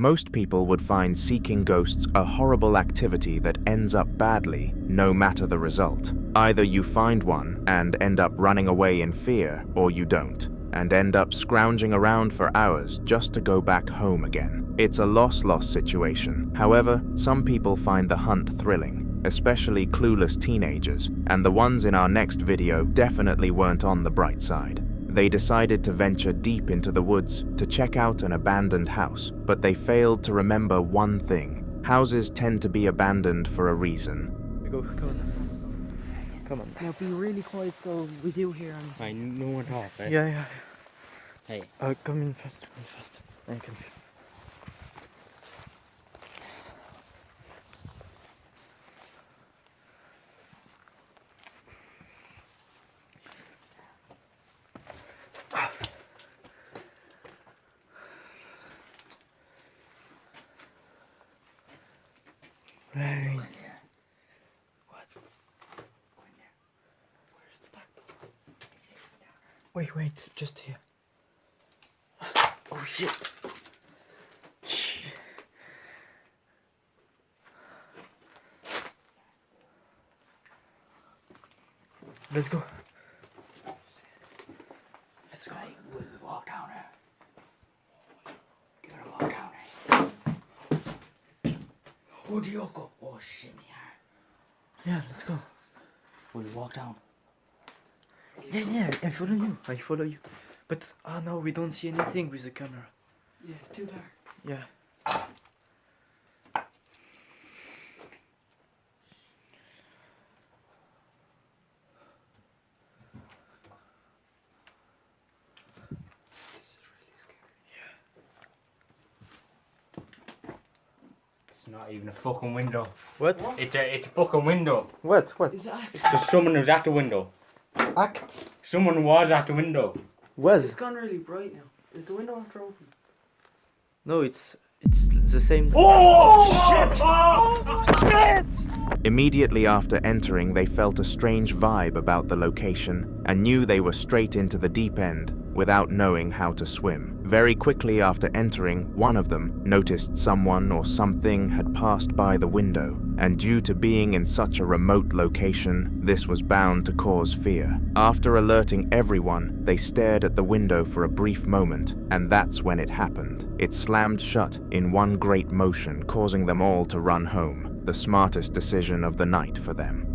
Most people would find seeking ghosts a horrible activity that ends up badly, no matter the result. Either you find one and end up running away in fear, or you don't, and end up scrounging around for hours just to go back home again. It's a loss-loss situation. However, some people find the hunt thrilling, especially clueless teenagers, and the ones in our next video definitely weren't on the bright side. They decided to venture deep into the woods to check out an abandoned house, but they failed to remember one thing. Houses tend to be abandoned for a reason. Come on. Come on. Now be really quiet so we do hear him. I no one talk, right? Yeah. Hey. Come in fast. I can feel. Right. What? Where's the back? Wait, just here. Oh shit. Let's go. Let's go. Hey, we'll walk down there. Give it a walk down there. Oh, Diogo. Oh, shit, me hard. Yeah, let's go. We'll walk down. Yeah, I follow you. But, no, we don't see anything with the camera. Yeah, it's too dark. Yeah. It's not even a fucking window. What? It's a fucking window. What? Is it act? There's someone who's at the window. Act? Someone was at the window. It's Was? gone really bright now. Is the window after open? No, it's the same. Oh, shit! Immediately after entering, they felt a strange vibe about the location and knew they were straight into the deep end without knowing how to swim. Very quickly after entering, one of them noticed someone or something had passed by the window, and due to being in such a remote location, this was bound to cause fear. After alerting everyone, they stared at the window for a brief moment, and that's when it happened. It slammed shut in one great motion, causing them all to run home, the smartest decision of the night for them.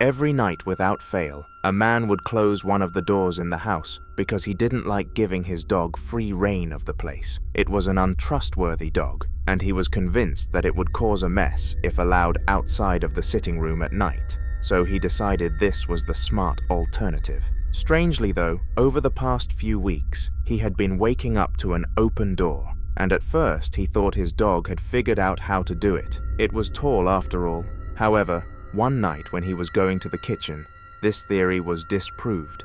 Every night without fail, a man would close one of the doors in the house because he didn't like giving his dog free rein of the place. It was an untrustworthy dog, and he was convinced that it would cause a mess if allowed outside of the sitting room at night. So he decided this was the smart alternative. Strangely though, over the past few weeks, he had been waking up to an open door, and at first he thought his dog had figured out how to do it. It was tall after all. However, one night when he was going to the kitchen, this theory was disproved.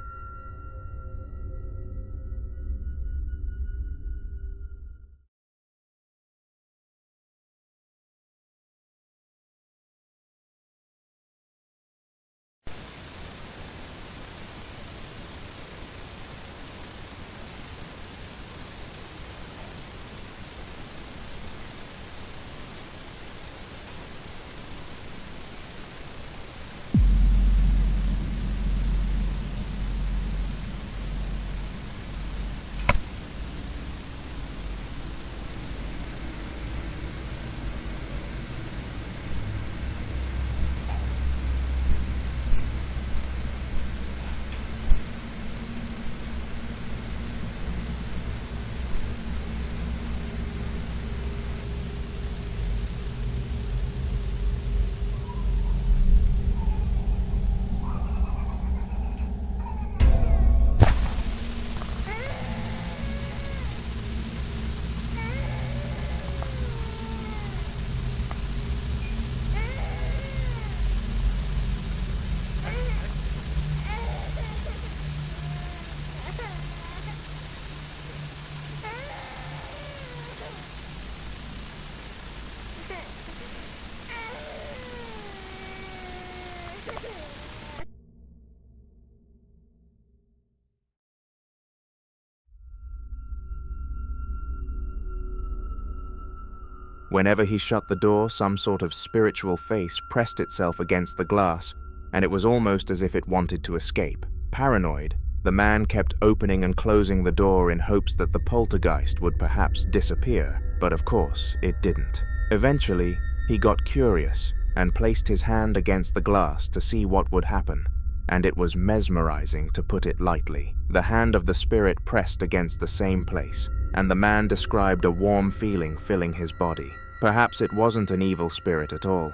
Whenever he shut the door, some sort of spiritual face pressed itself against the glass, and it was almost as if it wanted to escape. Paranoid, the man kept opening and closing the door in hopes that the poltergeist would perhaps disappear, but of course, it didn't. Eventually, he got curious and placed his hand against the glass to see what would happen, and it was mesmerizing, to put it lightly. The hand of the spirit pressed against the same place, and the man described a warm feeling filling his body. Perhaps it wasn't an evil spirit at all.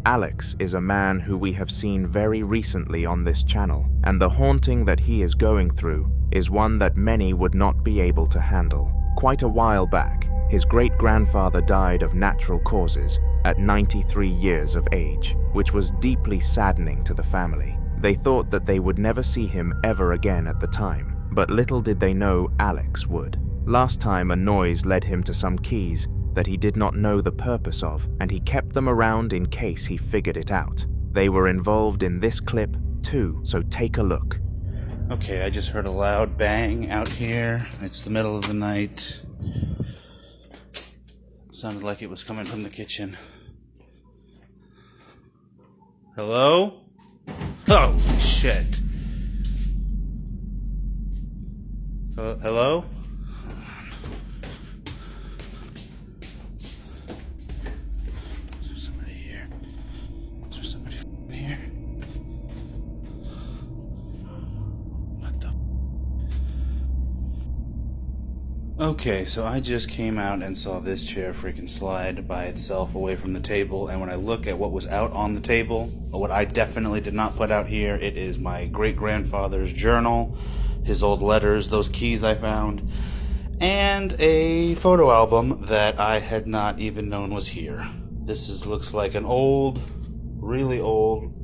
Alex is a man who we have seen very recently on this channel, and the haunting that he is going through is one that many would not be able to handle. Quite a while back, his great-grandfather died of natural causes at 93 years of age, which was deeply saddening to the family. They thought that they would never see him ever again at the time, but little did they know Alex would. Last time, a noise led him to some keys that he did not know the purpose of, and he kept them around in case he figured it out. They were involved in this clip too, so take a look. Okay, I just heard a loud bang out here. It's the middle of the night. Sounded like it was coming from the kitchen. Hello? Oh, shit. Hello? Okay, so I just came out and saw this chair freaking slide by itself away from the table, and when I look at what was out on the table, or what I definitely did not put out here, it is my great-grandfather's journal, his old letters, those keys I found, and a photo album that I had not even known was here. This looks like an old, really old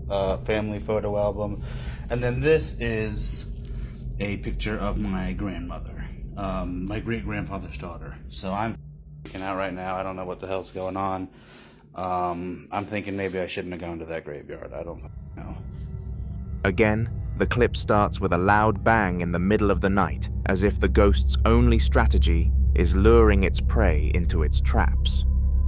family photo album, and then this is a picture of my grandmother. My great-grandfather's daughter. So I'm freaking out right now. I don't know what the hell's going on. I'm thinking maybe I shouldn't have gone to that graveyard. I don't know. Again, the clip starts with a loud bang in the middle of the night, as if the ghost's only strategy is luring its prey into its traps.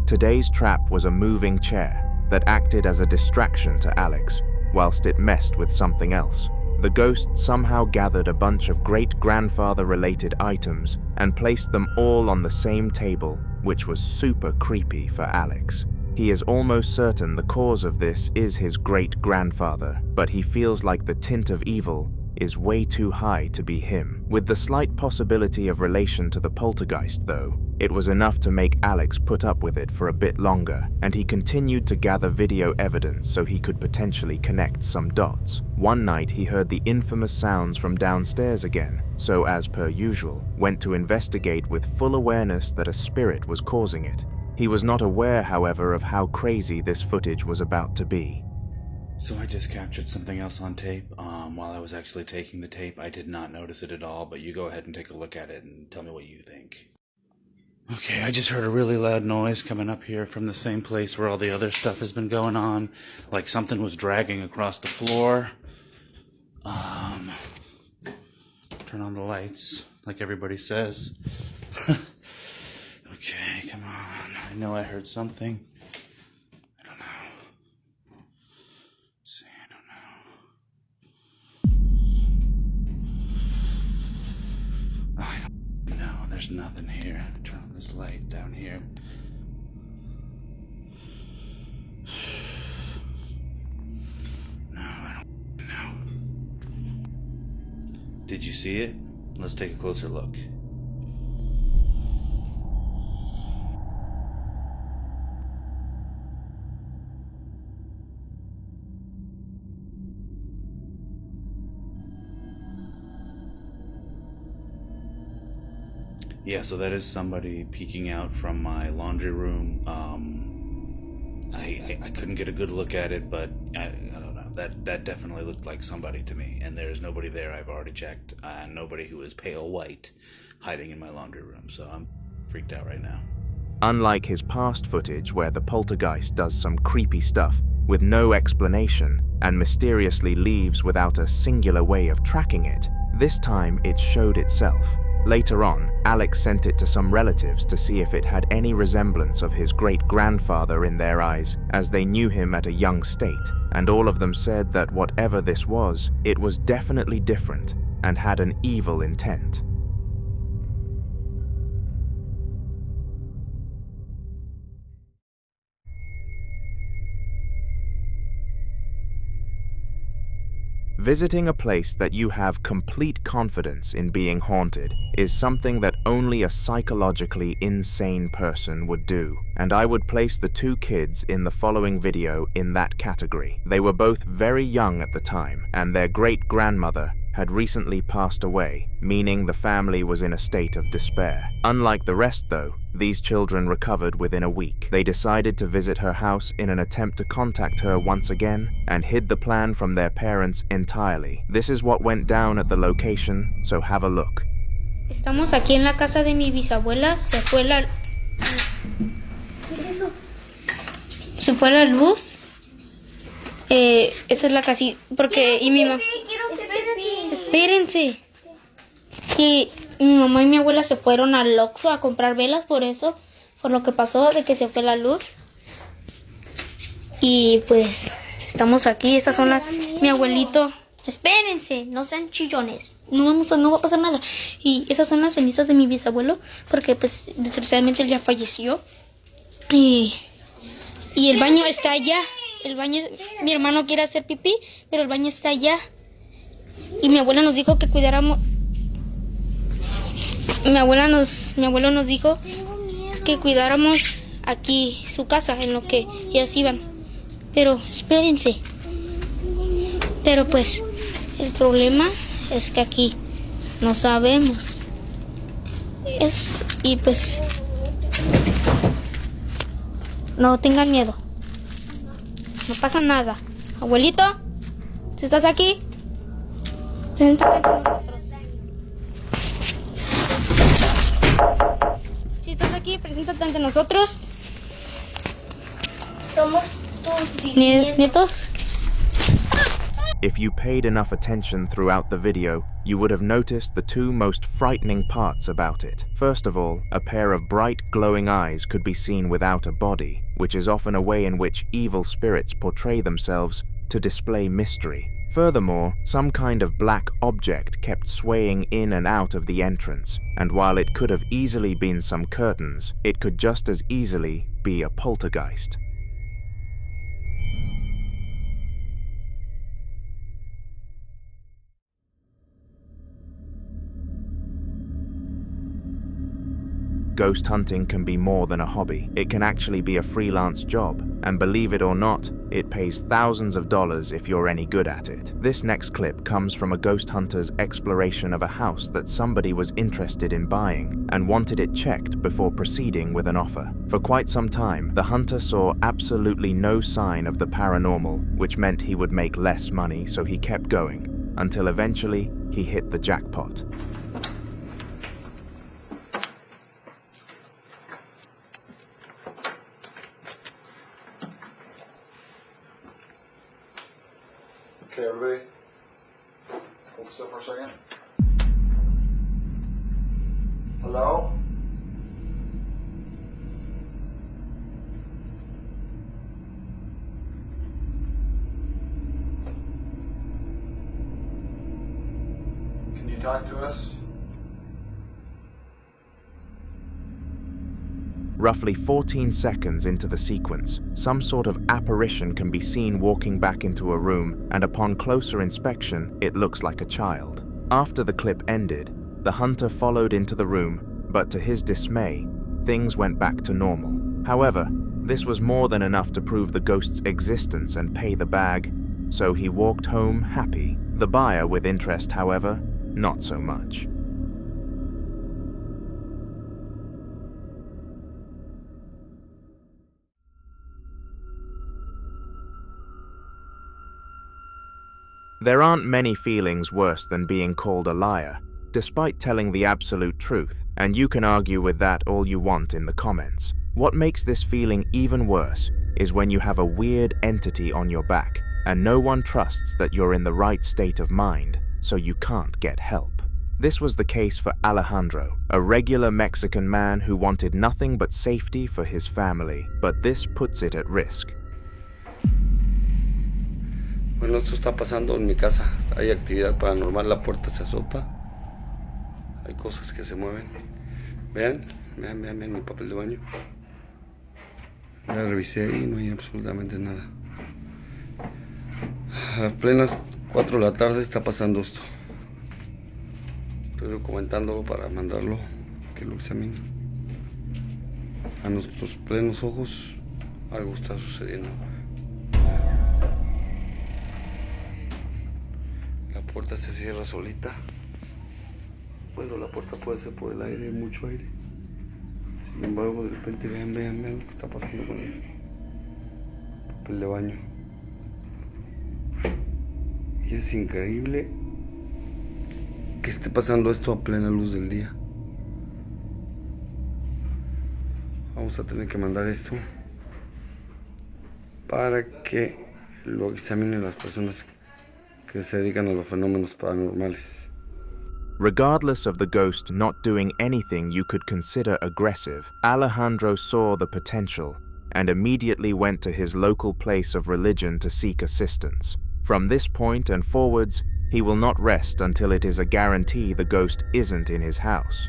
Today's trap was a moving chair that acted as a distraction to Alex, whilst it messed with something else. The ghost somehow gathered a bunch of great-grandfather-related items and placed them all on the same table, which was super creepy for Alex. He is almost certain the cause of this is his great-grandfather, but he feels like the tint of evil is way too high to be him. With the slight possibility of relation to the poltergeist, though, it was enough to make Alex put up with it for a bit longer, and he continued to gather video evidence so he could potentially connect some dots. One night he heard the infamous sounds from downstairs again, so as per usual, went to investigate with full awareness that a spirit was causing it. He was not aware, however, of how crazy this footage was about to be. So I just captured something else on tape. While I was actually taking the tape, I did not notice it at all, but you go ahead and take a look at it and tell me what you think. Okay, I just heard a really loud noise coming up here from the same place where all the other stuff has been going on. Like something was dragging across the floor. Turn on the lights, like everybody says. Okay, come on. I know I heard something. I don't know. See, I don't know. I don't know. There's nothing here. Turn on this light down here. No, I don't know. Did you see it? Let's take a closer look. Yeah, so that is somebody peeking out from my laundry room. I couldn't get a good look at it, but I don't know. That definitely looked like somebody to me. And there's nobody there. I've already checked. Nobody who is pale white hiding in my laundry room. So I'm freaked out right now. Unlike his past footage where the poltergeist does some creepy stuff, with no explanation and mysteriously leaves without a singular way of tracking it. This time it showed itself. Later on, Alex sent it to some relatives to see if it had any resemblance of his great-grandfather in their eyes, as they knew him at a young state, and all of them said that whatever this was, it was definitely different and had an evil intent. Visiting a place that you have complete confidence in being haunted is something that only a psychologically insane person would do, and I would place the two kids in the following video in that category. They were both very young at the time, and their great-grandmother had recently passed away, meaning the family was in a state of despair. Unlike the rest though, these children recovered within a week. They decided to visit her house in an attempt to contact her once again and hid the plan from their parents entirely. This is what went down at the location, so have a look. Estamos aquí en la casa de mi bisabuela, se fue la... ¿Qué es eso? Se fue la luz. Esta es la casita, porque... Y mi mamá... Espérense. Y mi mamá y mi abuela se fueron al Oxxo a comprar velas por eso, por lo que pasó de que se fue la luz. Y pues estamos aquí, estas son las... Mi abuelito... Espérense, no sean chillones. No va a pasar nada. Y esas son las cenizas de mi bisabuelo, porque pues desgraciadamente él ya falleció. Y el baño está allá. El baño, mi hermano quiere hacer pipí, pero el baño está allá. Y mi abuela nos dijo que cuidáramos. Mi abuelo nos dijo que cuidáramos aquí su casa en lo que ellas iban. Pero espérense. Pero pues el problema es que aquí no sabemos. Y pues no tengan miedo. No pasa nada. Abuelito, ¿si estás aquí? Preséntate ante nosotros. Si estás aquí, preséntate ante nosotros. Somos tus Nietos. If you paid enough attention throughout the video, you would have noticed the two most frightening parts about it. First of all, a pair of bright, glowing eyes could be seen without a body, which is often a way in which evil spirits portray themselves to display mystery. Furthermore, some kind of black object kept swaying in and out of the entrance, and while it could have easily been some curtains, it could just as easily be a poltergeist. Ghost hunting can be more than a hobby. It can actually be a freelance job, and believe it or not, it pays thousands of dollars if you're any good at it. This next clip comes from a ghost hunter's exploration of a house that somebody was interested in buying and wanted it checked before proceeding with an offer. For quite some time, the hunter saw absolutely no sign of the paranormal, which meant he would make less money, so he kept going, until eventually he hit the jackpot. Okay, everybody, hold still for a second. Hello? Can you talk to us? Roughly 14 seconds into the sequence, some sort of apparition can be seen walking back into a room, and upon closer inspection, it looks like a child. After the clip ended, the hunter followed into the room, but to his dismay, things went back to normal. However, this was more than enough to prove the ghost's existence and pay the bag, so he walked home happy. The buyer with interest, however, not so much. There aren't many feelings worse than being called a liar, despite telling the absolute truth, and you can argue with that all you want in the comments. What makes this feeling even worse is when you have a weird entity on your back, and no one trusts that you're in the right state of mind, so you can't get help. This was the case for Alejandro, a regular Mexican man who wanted nothing but safety for his family, but this puts it at risk. Bueno, esto está pasando en mi casa. Hay actividad paranormal, la puerta se azota. Hay cosas que se mueven. Vean mi papel de baño. Ya revisé y no hay absolutamente nada. A las plenas 4 de la tarde está pasando esto. Estoy documentándolo para mandarlo, que lo examine. A nuestros plenos ojos algo está sucediendo. La puerta se cierra solita. Bueno, la puerta puede ser por el aire, hay mucho aire. Sin embargo, de repente vean lo que está pasando con el papel de baño. Y es increíble que esté pasando esto a plena luz del día. Vamos a tener que mandar esto para que lo examinen las personas que se dedican a los fenómenos paranormales. Regardless of the ghost not doing anything you could consider aggressive, Alejandro saw the potential and immediately went to his local place of religion to seek assistance. From this point and forwards, he will not rest until it is a guarantee the ghost isn't in his house.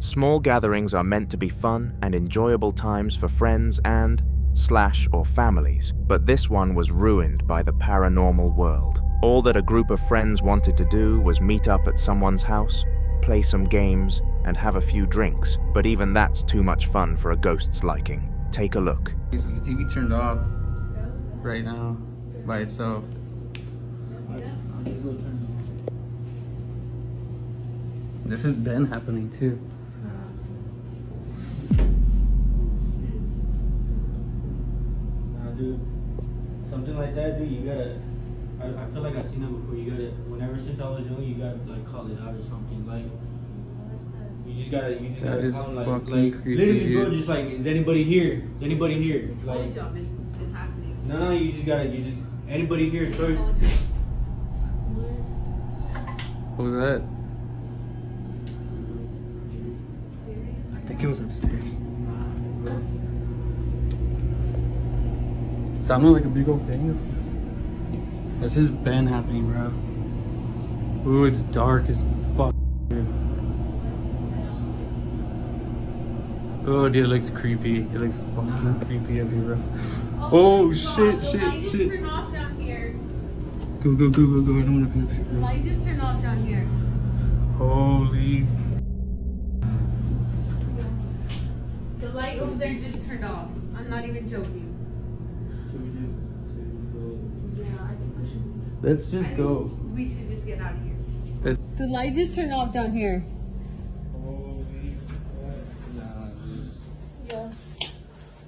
Small gatherings are meant to be fun and enjoyable times for friends and/or families, but this one was ruined by the paranormal world. All that a group of friends wanted to do was meet up at someone's house, play some games, and have a few drinks, but even that's too much fun for a ghost's liking. Take a look. So the TV turned off right now by itself. This has been happening too. Nah, dude. Something like that, dude, you gotta... I feel like I've seen that before. You gotta... Whenever since I was young, you gotta, like, call it out or something. Like... You just gotta call them, like creepy, literally, bro, just like, is anybody here? Is anybody here? It's like... It's been happening. No, you just gotta... Anybody here, sorry. What was that? I think it was upstairs. It sounded like a big old bang. This has been happening, bro. Ooh, it's dark as fuck, dude. Oh, dude, it looks creepy. It looks fucking creepy up here, bro. Oh, shit. Turn off down here. Go. I don't want to come up here, The bro. light just turned off down here. Holy. The light over there just turned off. I'm not even joking. Should we do? Yeah, I think we should. Let's just go. We should just get out of here. The light just turned off down here. Yeah.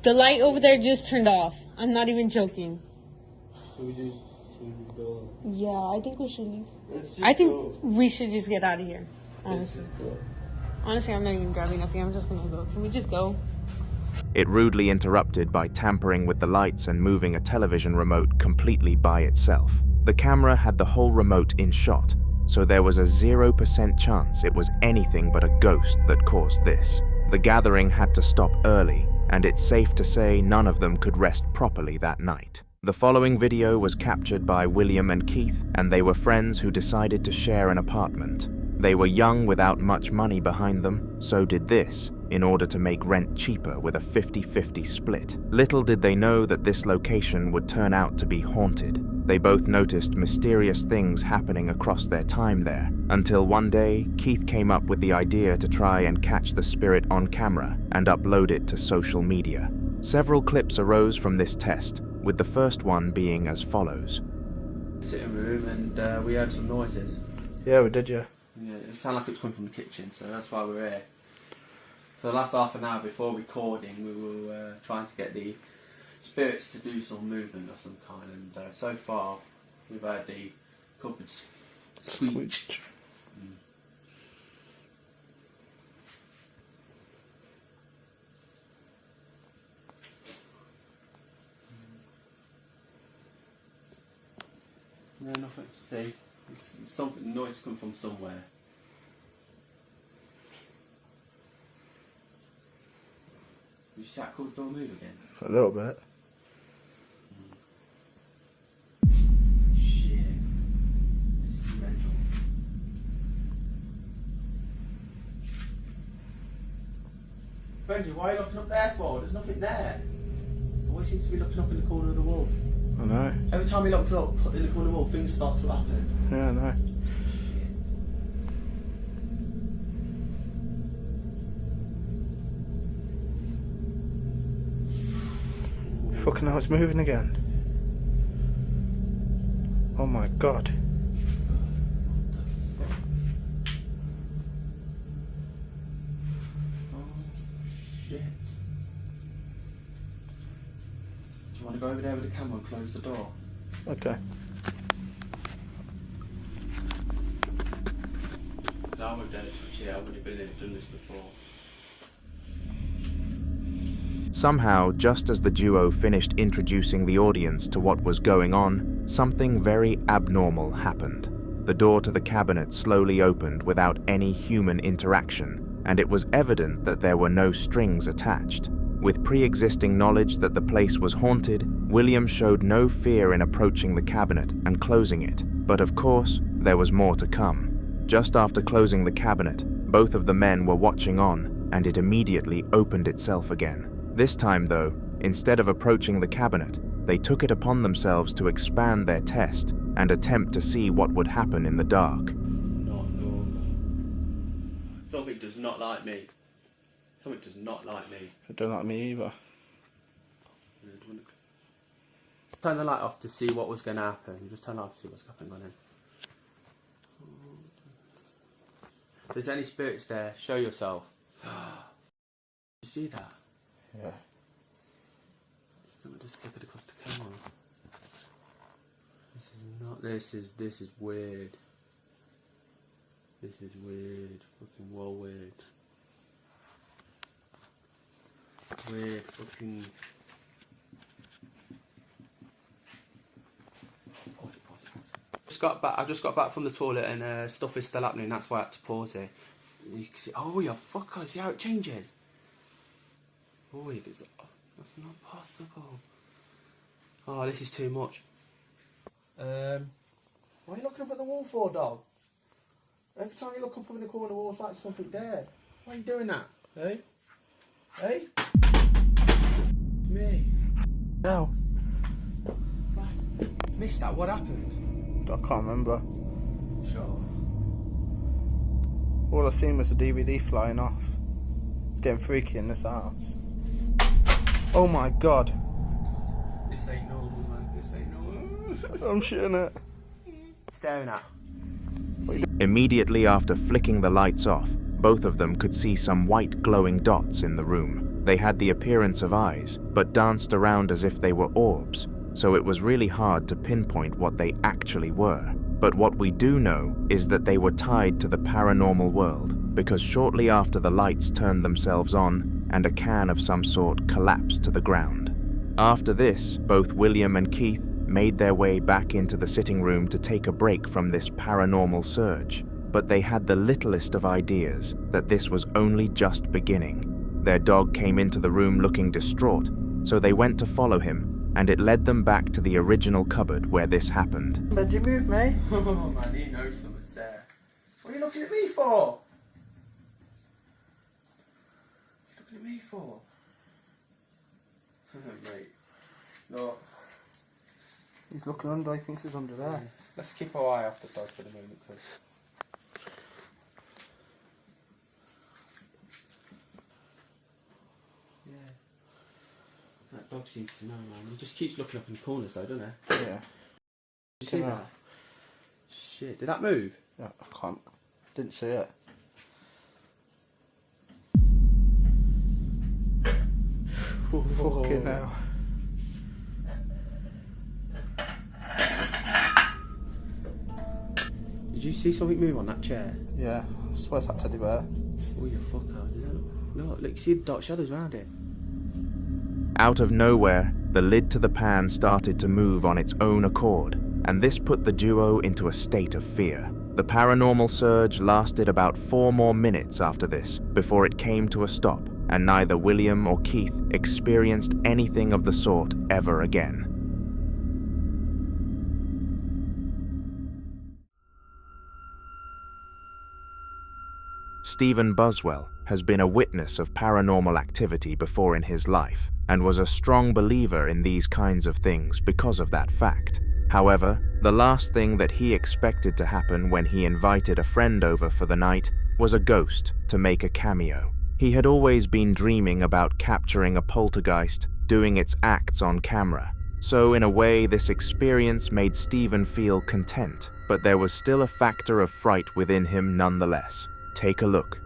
The light over there just turned off. I'm not even joking. Should we just go? Yeah, I think we should leave. Let's just I think go. we should just get out of here. Let's Honestly. just go. Honestly, I'm not even grabbing nothing. I'm just gonna go. Can we just go? It rudely interrupted by tampering with the lights and moving a television remote completely by itself. The camera had the whole remote in shot, so there was a 0% chance it was anything but a ghost that caused this. The gathering had to stop early, and it's safe to say none of them could rest properly that night. The following video was captured by William and Keith, and they were friends who decided to share an apartment. They were young without much money behind them, so did this, in order to make rent cheaper with a 50-50 split. Little did they know that this location would turn out to be haunted. They both noticed mysterious things happening across their time there, until one day, Keith came up with the idea to try and catch the spirit on camera and upload it to social media. Several clips arose from this test, with the first one being as follows. Sitting room and we heard some noises. Yeah, we did, yeah. Yeah, it sounded like it was coming from the kitchen, so that's why we're here. For the last half an hour before recording, we were trying to get the spirits to do some movement of some kind, and so far we've heard the cupboards squeaked. No, nothing to see. It's something, noise come from somewhere. Did you see that cupboard door move again? For a little bit. Shit. This is mental. Benji, why are you looking up there for? There's nothing there. You always seem to be looking up in the corner of the wall. I know. Every time he looked up in the corner of the wall, things start to happen. Yeah, I know. Fucking hell, it's moving again. Oh my god. Oh shit. Do you want to go over there with the camera and close the door? Okay. I would have done it for cheer, I would have done this before. Somehow, just as the duo finished introducing the audience to what was going on, something very abnormal happened. The door to the cabinet slowly opened without any human interaction, and it was evident that there were no strings attached. With pre-existing knowledge that the place was haunted, William showed no fear in approaching the cabinet and closing it. But of course, there was more to come. Just after closing the cabinet, both of the men were watching on, and it immediately opened itself again. This time, though, instead of approaching the cabinet, they took it upon themselves to expand their test and attempt to see what would happen in the dark. Not normal. Something does not like me. Something does not like me. It don't like me either. Turn the light off to see what was going to happen. Just turn it off to see what's happening on it. If there's any spirits there, show yourself. You see that? Yeah. Let me just flip it across the camera. This is not. This is weird. This is weird. Fucking well weird. Weird fucking. I just got back from the toilet and stuff is still happening. That's why I had to pause it. You can see. Oh, you fucker! See how it changes. Oh, that's not possible. Oh, this is too much. Why are you looking up at the wall for, dog? Every time you look up in the corner of the wall, it's like something there. Why are you doing that? Hey? Hey? Me? No. Missed that. What happened? I can't remember. Sure. All I seen was the DVD flying off. It's getting freaky in this house. Oh my god. This ain't normal, man. This ain't normal. I'm shitting it. Staring at. Immediately after flicking the lights off, both of them could see some white glowing dots in the room. They had the appearance of eyes, but danced around as if they were orbs, so it was really hard to pinpoint what they actually were. But what we do know is that they were tied to the paranormal world, because shortly after the lights turned themselves on, and a can of some sort collapsed to the ground. After this, both William and Keith made their way back into the sitting room to take a break from this paranormal surge, but they had the littlest of ideas that this was only just beginning. Their dog came into the room looking distraught, so they went to follow him, and it led them back to the original cupboard where this happened. Did you move me? Oh man, he knows something's there. What are you looking at me for? What are you looking at me for? Mate. No. He's looking under, he thinks he's under there. Let's keep our eye off the dog for the moment, because... Yeah. That dog seems to know, man. He just keeps looking up in the corners though, doesn't he? Yeah. Did you see that? Shit, did that move? Yeah, I can't. Didn't see it. Fucking hell. you see something move on that chair? Yeah, I swear it's that teddy bear. Oh, you fuck out, is it? No, look, you see the dark shadows around it. Out of nowhere, the lid to the pan started to move on its own accord, and this put the duo into a state of fear. The paranormal surge lasted about 4 more minutes after this before it came to a stop, and neither William or Keith experienced anything of the sort ever again. Stephen Buswell has been a witness of paranormal activity before in his life and was a strong believer in these kinds of things because of that fact. However, the last thing that he expected to happen when he invited a friend over for the night was a ghost to make a cameo. He had always been dreaming about capturing a poltergeist, doing its acts on camera. So in a way, this experience made Stephen feel content, but there was still a factor of fright within him nonetheless. Take a look.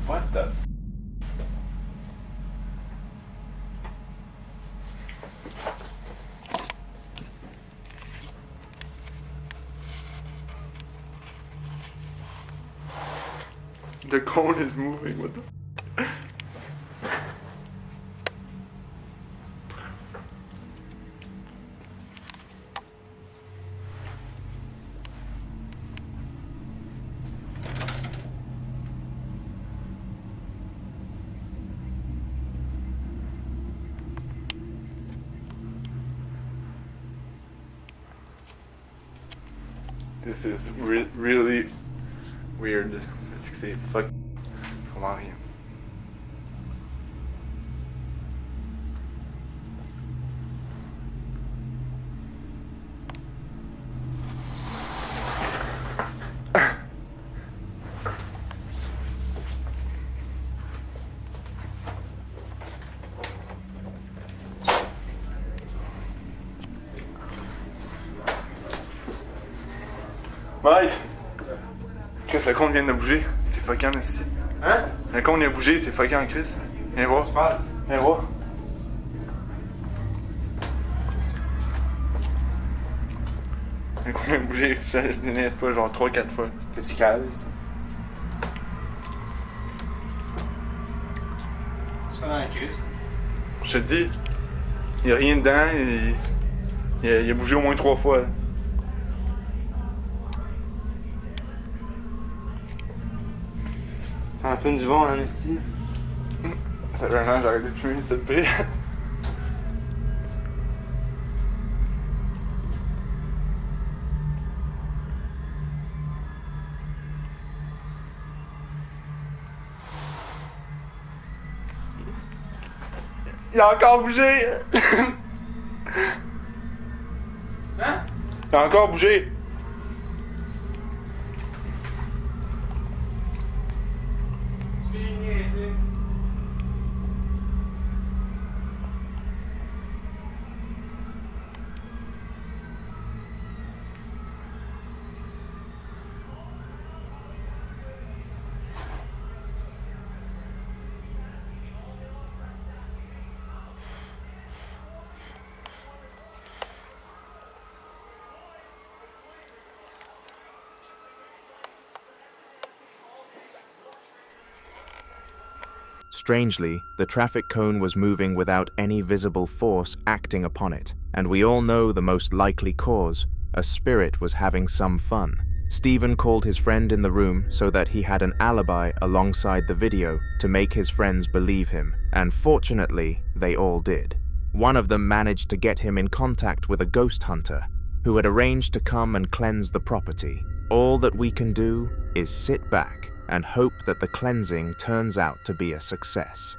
What the? The cone is moving, what the? This is really weird. C'est fuck. Comment rien. Mike! Chris, le compte vient de bouger. C'est fuckant ici. Hein? Le compte vient de bouger, c'est fuckant, Chris. Viens voir. Viens voir. Le compte vient de bouger. Je ne niaise pas, genre 3-4 fois. Qu'est-ce qu'il y a, c'est comment, Chris? Je te dis, il n'y a rien dedans. Il a bougé au moins 3 fois. Ça a fait du bon, hein, esti? Ça fait un an, j'ai arrêté de fumer cette paix. Il a encore bougé! Hein? Il a encore bougé! Strangely, the traffic cone was moving without any visible force acting upon it, and we all know the most likely cause: a spirit was having some fun. Stephen called his friend in the room so that he had an alibi alongside the video to make his friends believe him, and fortunately, they all did. One of them managed to get him in contact with a ghost hunter who had arranged to come and cleanse the property. All that we can do is sit back and hope that the cleansing turns out to be a success.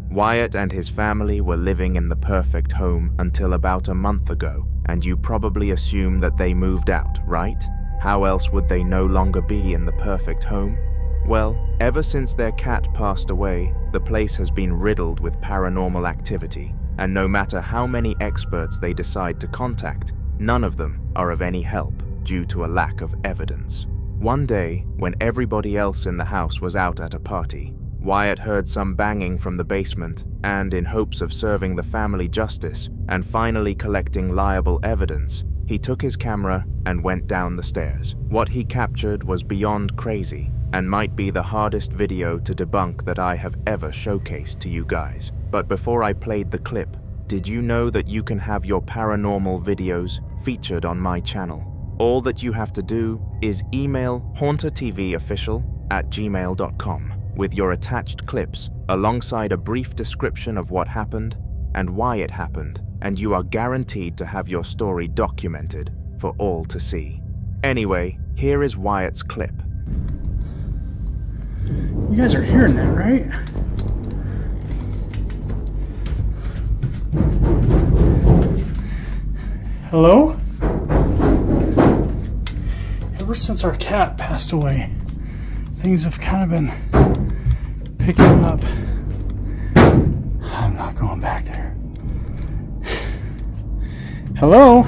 Wyatt and his family were living in the perfect home until about a month ago, and you probably assume that they moved out, right? How else would they no longer be in the perfect home? Well, ever since their cat passed away, the place has been riddled with paranormal activity, and no matter how many experts they decide to contact, none of them are of any help due to a lack of evidence. One day, when everybody else in the house was out at a party, Wyatt heard some banging from the basement, and in hopes of serving the family justice and finally collecting liable evidence, he took his camera and went down the stairs. What he captured was beyond crazy, and might be the hardest video to debunk that I have ever showcased to you guys. But before I played the clip, did you know that you can have your paranormal videos featured on my channel? All that you have to do is email hauntertvofficial@gmail.com with your attached clips alongside a brief description of what happened and why it happened, and you are guaranteed to have your story documented for all to see. Anyway, here is Wyatt's clip. You guys are hearing that, right? Hello? Ever since our cat passed away, things have kind of been picking up. I'm not going back there. Hello?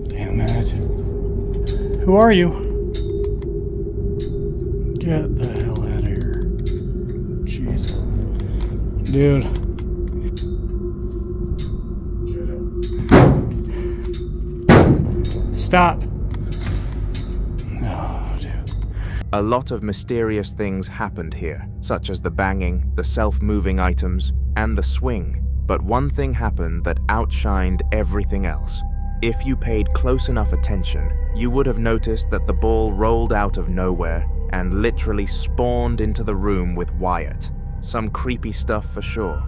Damn it. Who are you? Get the hell out of here. Jesus. Dude. Stop. Oh, dude. A lot of mysterious things happened here, such as the banging, the self-moving items, and the swing. But one thing happened that outshined everything else. If you paid close enough attention, you would have noticed that the ball rolled out of nowhere and literally spawned into the room with Wyatt. Some creepy stuff for sure.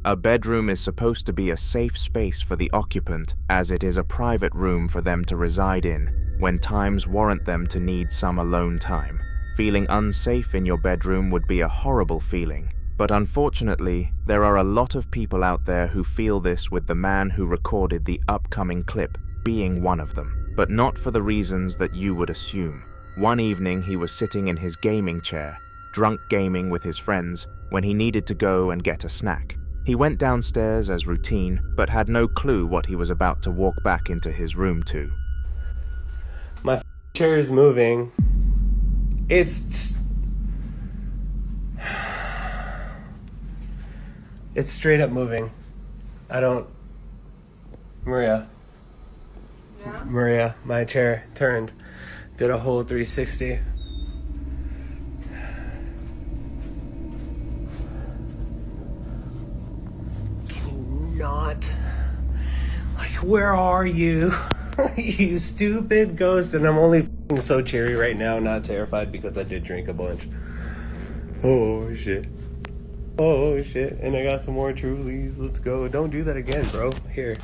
A bedroom is supposed to be a safe space for the occupant, as it is a private room for them to reside in when times warrant them to need some alone time. Feeling unsafe in your bedroom would be a horrible feeling, but unfortunately, there are a lot of people out there who feel this, with the man who recorded the upcoming clip being one of them, but not for the reasons that you would assume. One evening, he was sitting in his gaming chair, drunk gaming with his friends, when he needed to go and get a snack. He went downstairs as routine, but had no clue what he was about to walk back into his room to. My chair is moving. It's straight up moving. Maria. Yeah? Maria, my chair turned, did a whole 360. Not like, where are you? You stupid ghost. And I'm only so cheery right now, not terrified, because I did drink a bunch. Oh shit. Oh shit. And I got some more Trulies. Let's go. Don't do that again, bro. Here.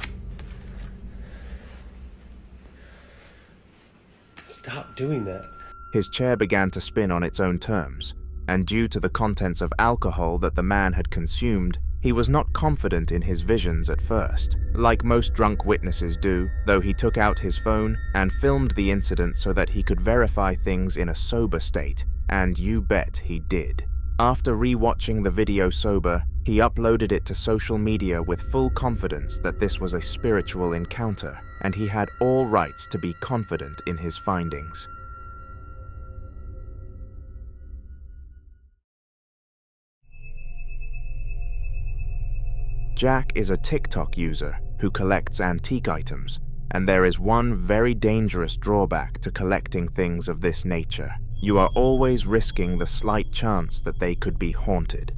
Stop doing that. His chair began to spin on its own terms, and due to the contents of alcohol that the man had consumed, he was not confident in his visions at first, like most drunk witnesses do, though he took out his phone and filmed the incident so that he could verify things in a sober state, and you bet he did. After re-watching the video sober, he uploaded it to social media with full confidence that this was a spiritual encounter, and he had all rights to be confident in his findings. Jack is a TikTok user who collects antique items, and there is one very dangerous drawback to collecting things of this nature. You are always risking the slight chance that they could be haunted.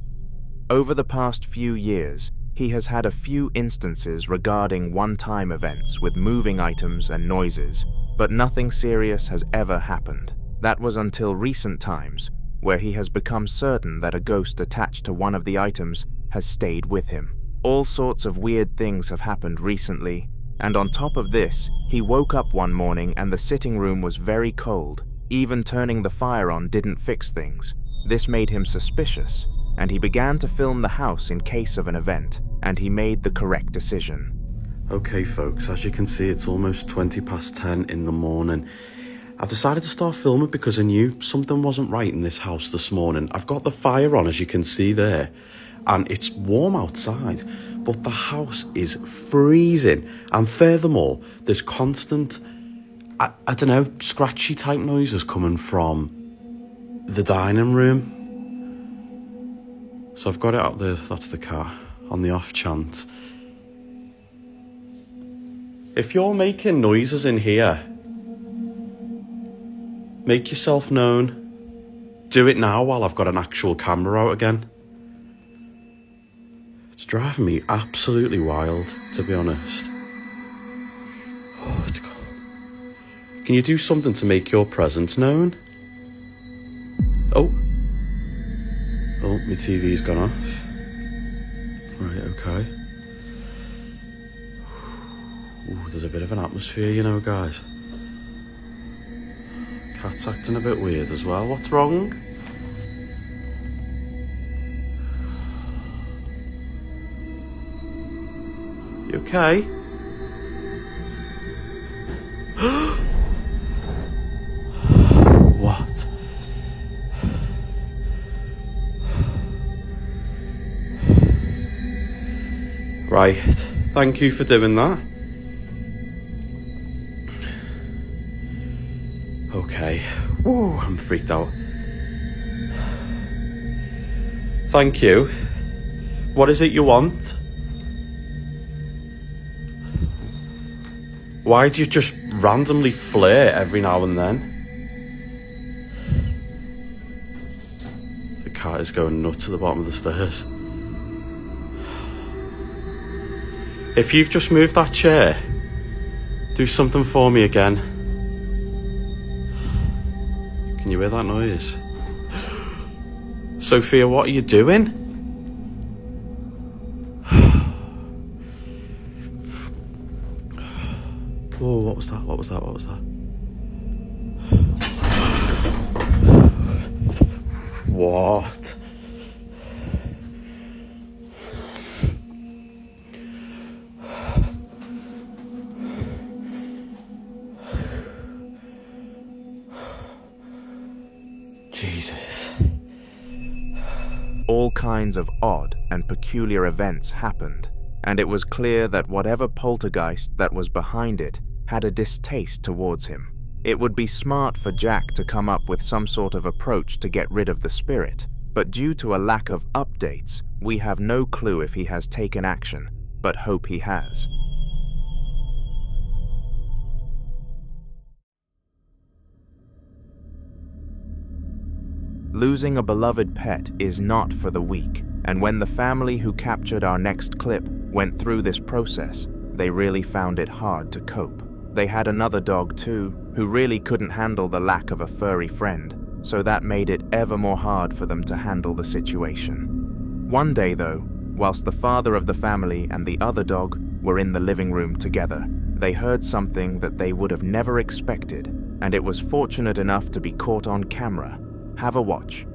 Over the past few years, he has had a few instances regarding one-time events with moving items and noises, but nothing serious has ever happened. That was until recent times, where he has become certain that a ghost attached to one of the items has stayed with him. All sorts of weird things have happened recently, and on top of this, he woke up one morning and the sitting room was very cold, Even turning the fire on didn't fix things. This made him suspicious, and he began to film the house in case of an event, and he made the correct decision. Okay folks, as you can see, it's almost 10:20 in the morning. I decided to start filming because I knew something wasn't right in this house this morning. I've got the fire on, as you can see there, and it's warm outside, but the house is freezing. And furthermore, there's constant, I don't know, scratchy type noises coming from the dining room. So I've got it out there, that's the car, on the off chance. If you're making noises in here, make yourself known. Do it now while I've got an actual camera out again. It's driving me absolutely wild, to be honest. Oh, it's cold. Can you do something to make your presence known? Oh, my TV's gone off. Right, okay. Ooh, there's a bit of an atmosphere, you know, guys. Cat's acting a bit weird as well. What's wrong? You okay? What? Right, thank you for doing that. Okay. Woo, I'm freaked out. Thank you. What is it you want? Why do you just randomly flare every now and then? The cat is going nuts at the bottom of the stairs. If you've just moved that chair, do something for me again. Can you hear that noise? Sophia, what are you doing? Whoa, what was that? What was that? What was that? What? Jesus. All kinds of odd and peculiar events happened, and it was clear that whatever poltergeist that was behind it had a distaste towards him. It would be smart for Jack to come up with some sort of approach to get rid of the spirit, but due to a lack of updates, we have no clue if he has taken action, but hope he has. Losing a beloved pet is not for the weak, and when the family who captured our next clip went through this process, they really found it hard to cope. They had another dog too, who really couldn't handle the lack of a furry friend, so that made it ever more hard for them to handle the situation. One day though, whilst the father of the family and the other dog were in the living room together, they heard something that they would have never expected, and it was fortunate enough to be caught on camera. Have a watch.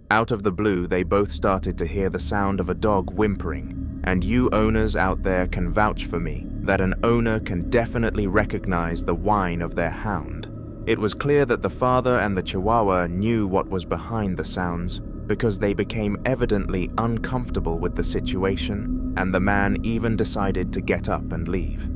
Out of the blue, they both started to hear the sound of a dog whimpering, and you owners out there can vouch for me that an owner can definitely recognize the whine of their hound. It was clear that the father and the Chihuahua knew what was behind the sounds, because they became evidently uncomfortable with the situation, and the man even decided to get up and leave.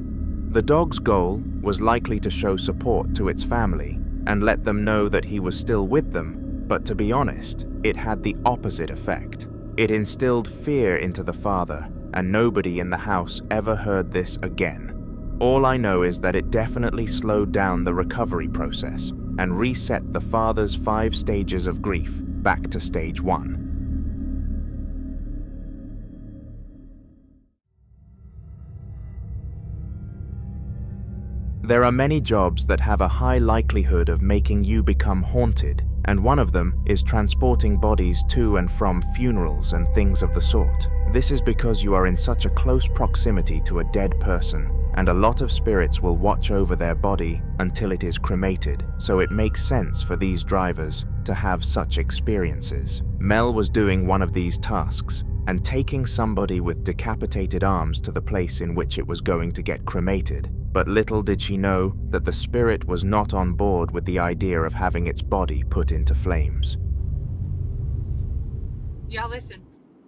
The dog's goal was likely to show support to its family and let them know that he was still with them, But to be honest, it had the opposite effect. It instilled fear into the father, and nobody in the house ever heard this again. All I know is that it definitely slowed down the recovery process and reset the father's 5 stages of grief back to stage 1. There are many jobs that have a high likelihood of making you become haunted, and one of them is transporting bodies to and from funerals and things of the sort. This is because you are in such a close proximity to a dead person, and a lot of spirits will watch over their body until it is cremated, so it makes sense for these drivers to have such experiences. Mel was doing one of these tasks and taking somebody with decapitated arms to the place in which it was going to get cremated. But little did she know that the spirit was not on board with the idea of having its body put into flames. Y'all listen.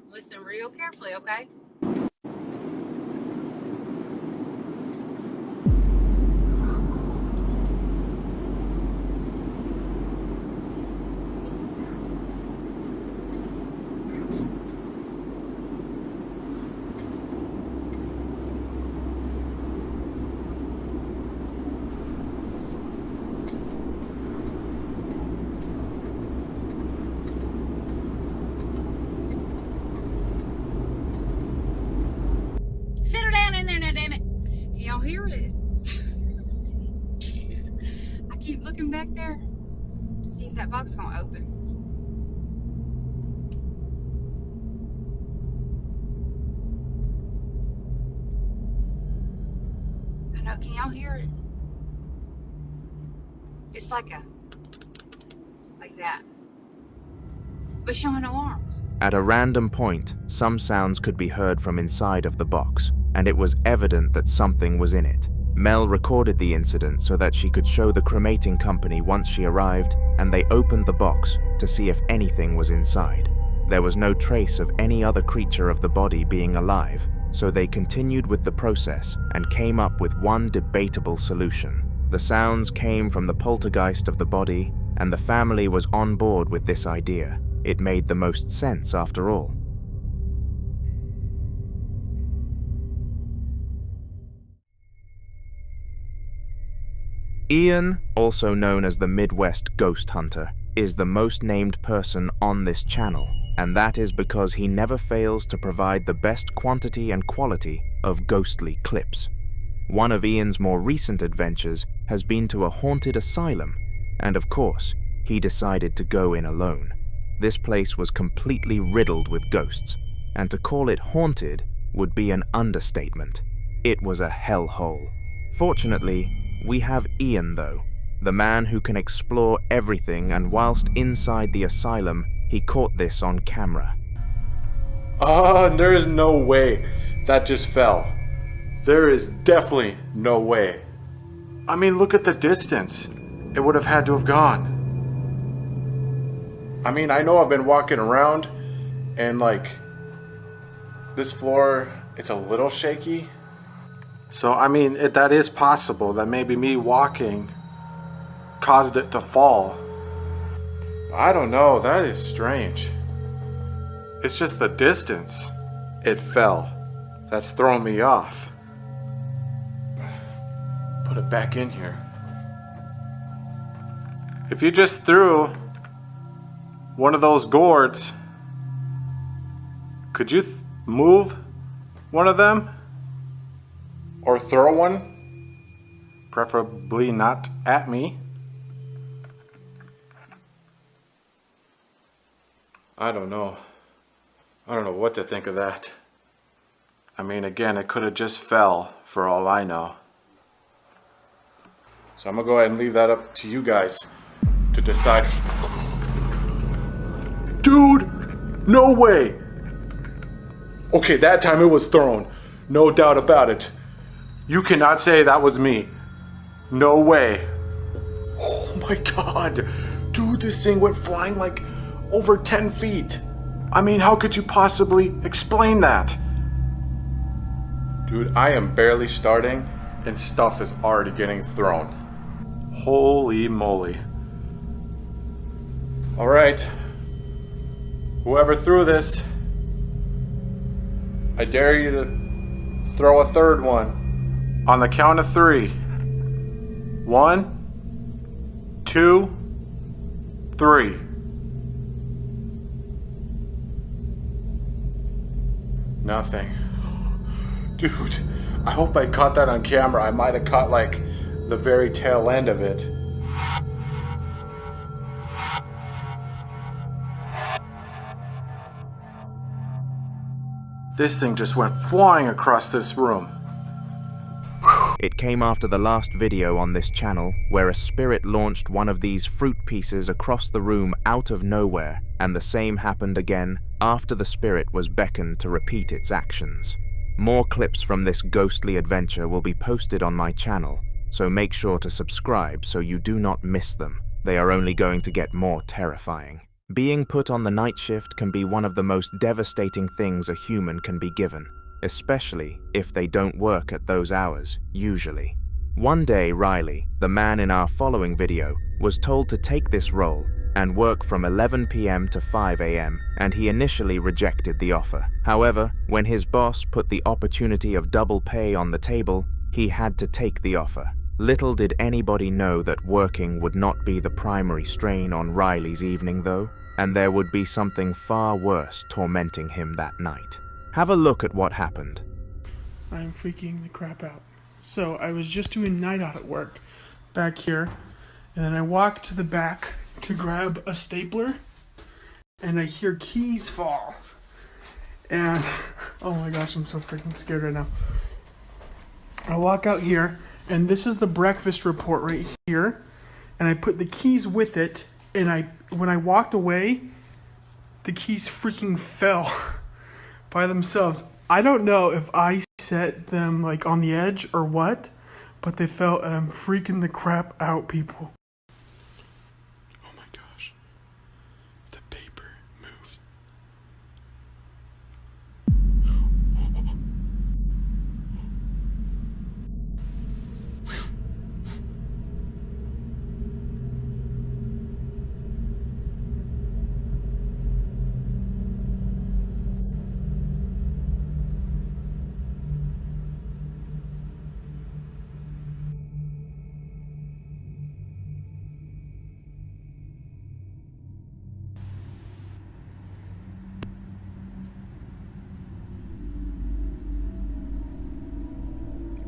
Listen real carefully, okay? Y'all hear it? I keep looking back there to see if that box is gonna open. I know, can y'all hear it? It's like that. But showing no arms. At a random point, some sounds could be heard from inside of the box, and it was evident that something was in it. Mel recorded the incident so that she could show the cremating company once she arrived, and they opened the box to see if anything was inside. There was no trace of any other creature of the body being alive, so they continued with the process and came up with one debatable solution. The sounds came from the poltergeist of the body, and the family was on board with this idea. It made the most sense after all. Ian, also known as the Midwest Ghost Hunter, is the most named person on this channel, and that is because he never fails to provide the best quantity and quality of ghostly clips. One of Ian's more recent adventures has been to a haunted asylum, and of course, he decided to go in alone. This place was completely riddled with ghosts, and to call it haunted would be an understatement. It was a hellhole. Fortunately, we have Ian though, the man who can explore everything, and whilst inside the asylum, he caught this on camera. There is no way that just fell. There is definitely no way. I mean, look at the distance. It would have had to have gone. I mean, I know I've been walking around and like this floor, it's a little shaky. So, I mean, that is possible that maybe me walking caused it to fall. I don't know, that is strange. It's just the distance. It fell. That's throwing me off. Put it back in here. If you just threw one of those gourds, could you move one of them? Or throw one? Preferably not at me. I don't know. I don't know what to think of that. I mean, again, it could have just fell for all I know. So I'm gonna go ahead and leave that up to you guys to decide. Dude, no way. Okay, that time it was thrown. No doubt about it. You cannot say that was me. No way. Oh my God. Dude, this thing went flying like over 10 feet. I mean, how could you possibly explain that? Dude, I am barely starting and stuff is already getting thrown. Holy moly. All right. Whoever threw this, I dare you to throw a third one. On the count of 3. 1, 2, 3. Nothing. Dude, I hope I caught that on camera. I might have caught like the very tail end of it. This thing just went flying across this room. It came after the last video on this channel where a spirit launched one of these fruit pieces across the room out of nowhere, and the same happened again after the spirit was beckoned to repeat its actions. More clips from this ghostly adventure will be posted on my channel, so make sure to subscribe so you do not miss them. They are only going to get more terrifying. Being put on the night shift can be one of the most devastating things a human can be given, especially if they don't work at those hours, usually. One day, Riley, the man in our following video, was told to take this role and work from 11 p.m. to 5 a.m., and he initially rejected the offer. However, when his boss put the opportunity of double pay on the table, he had to take the offer. Little did anybody know that working would not be the primary strain on Riley's evening though, and there would be something far worse tormenting him that night. Have a look at what happened. I'm freaking the crap out. So I was just doing night out at work back here, and then I walked to the back to grab a stapler, and I hear keys fall. And oh my gosh, I'm so freaking scared right now. I walk out here, and this is the breakfast report right here, and I put the keys with it, and when I walked away, the keys freaking fell by themselves. I don't know if I set them like on the edge or what, but they fell, and I'm freaking the crap out, people. Oh my gosh. The paper moves.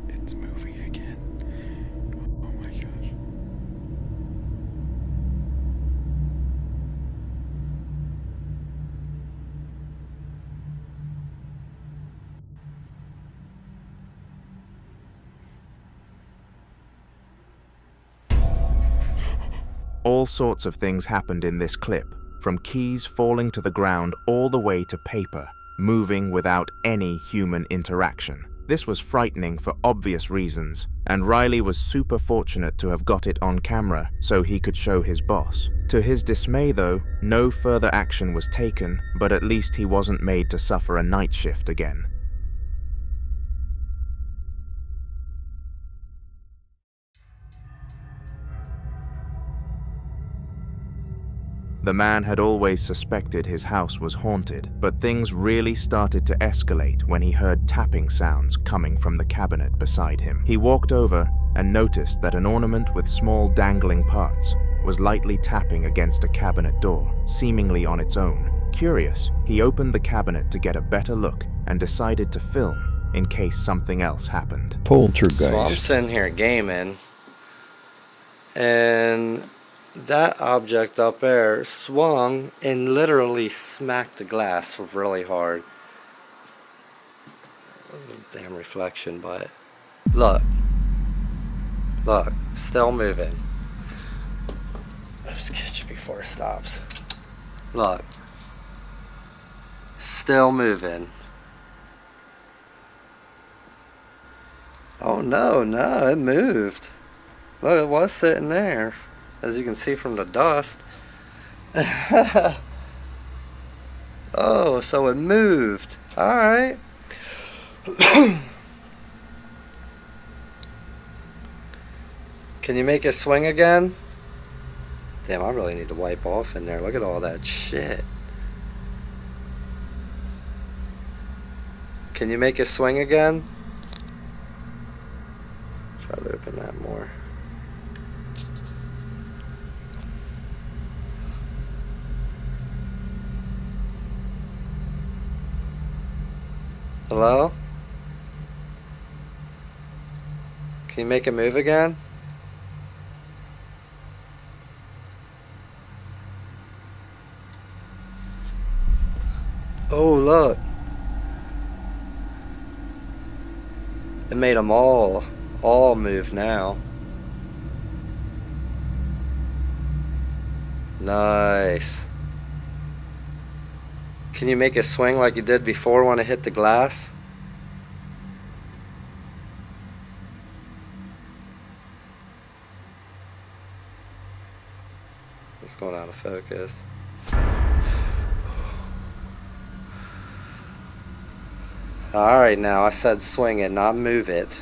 It's moving again. Oh my gosh. All sorts of things happened in this clip, from keys falling to the ground all the way to paper, moving without any human interaction. This was frightening for obvious reasons, and Riley was super fortunate to have got it on camera so he could show his boss. To his dismay though, no further action was taken, but at least he wasn't made to suffer a night shift again. The man had always suspected his house was haunted, but things really started to escalate when he heard tapping sounds coming from the cabinet beside him. He walked over and noticed that an ornament with small dangling parts was lightly tapping against a cabinet door, seemingly on its own. Curious, he opened the cabinet to get a better look and decided to film in case something else happened. Poltergeist. So I'm sitting here gaming, and that object up there swung and literally smacked the glass really hard. Damn reflection, but look, still moving. Let's catch it before it stops. Look, still moving. Oh no, it moved. Look, it was sitting there, as you can see from the dust. Oh, so it moved. Alright. Can you make it swing again? Damn, I really need to wipe off in there. Look at all that shit. Can you make it swing again? Try to open that more. Hello? Can you make it move again? Oh, look. It made them all move now. Nice. Can you make it swing like you did before when it hit the glass? It's going out of focus. Alright, now I said swing it, not move it.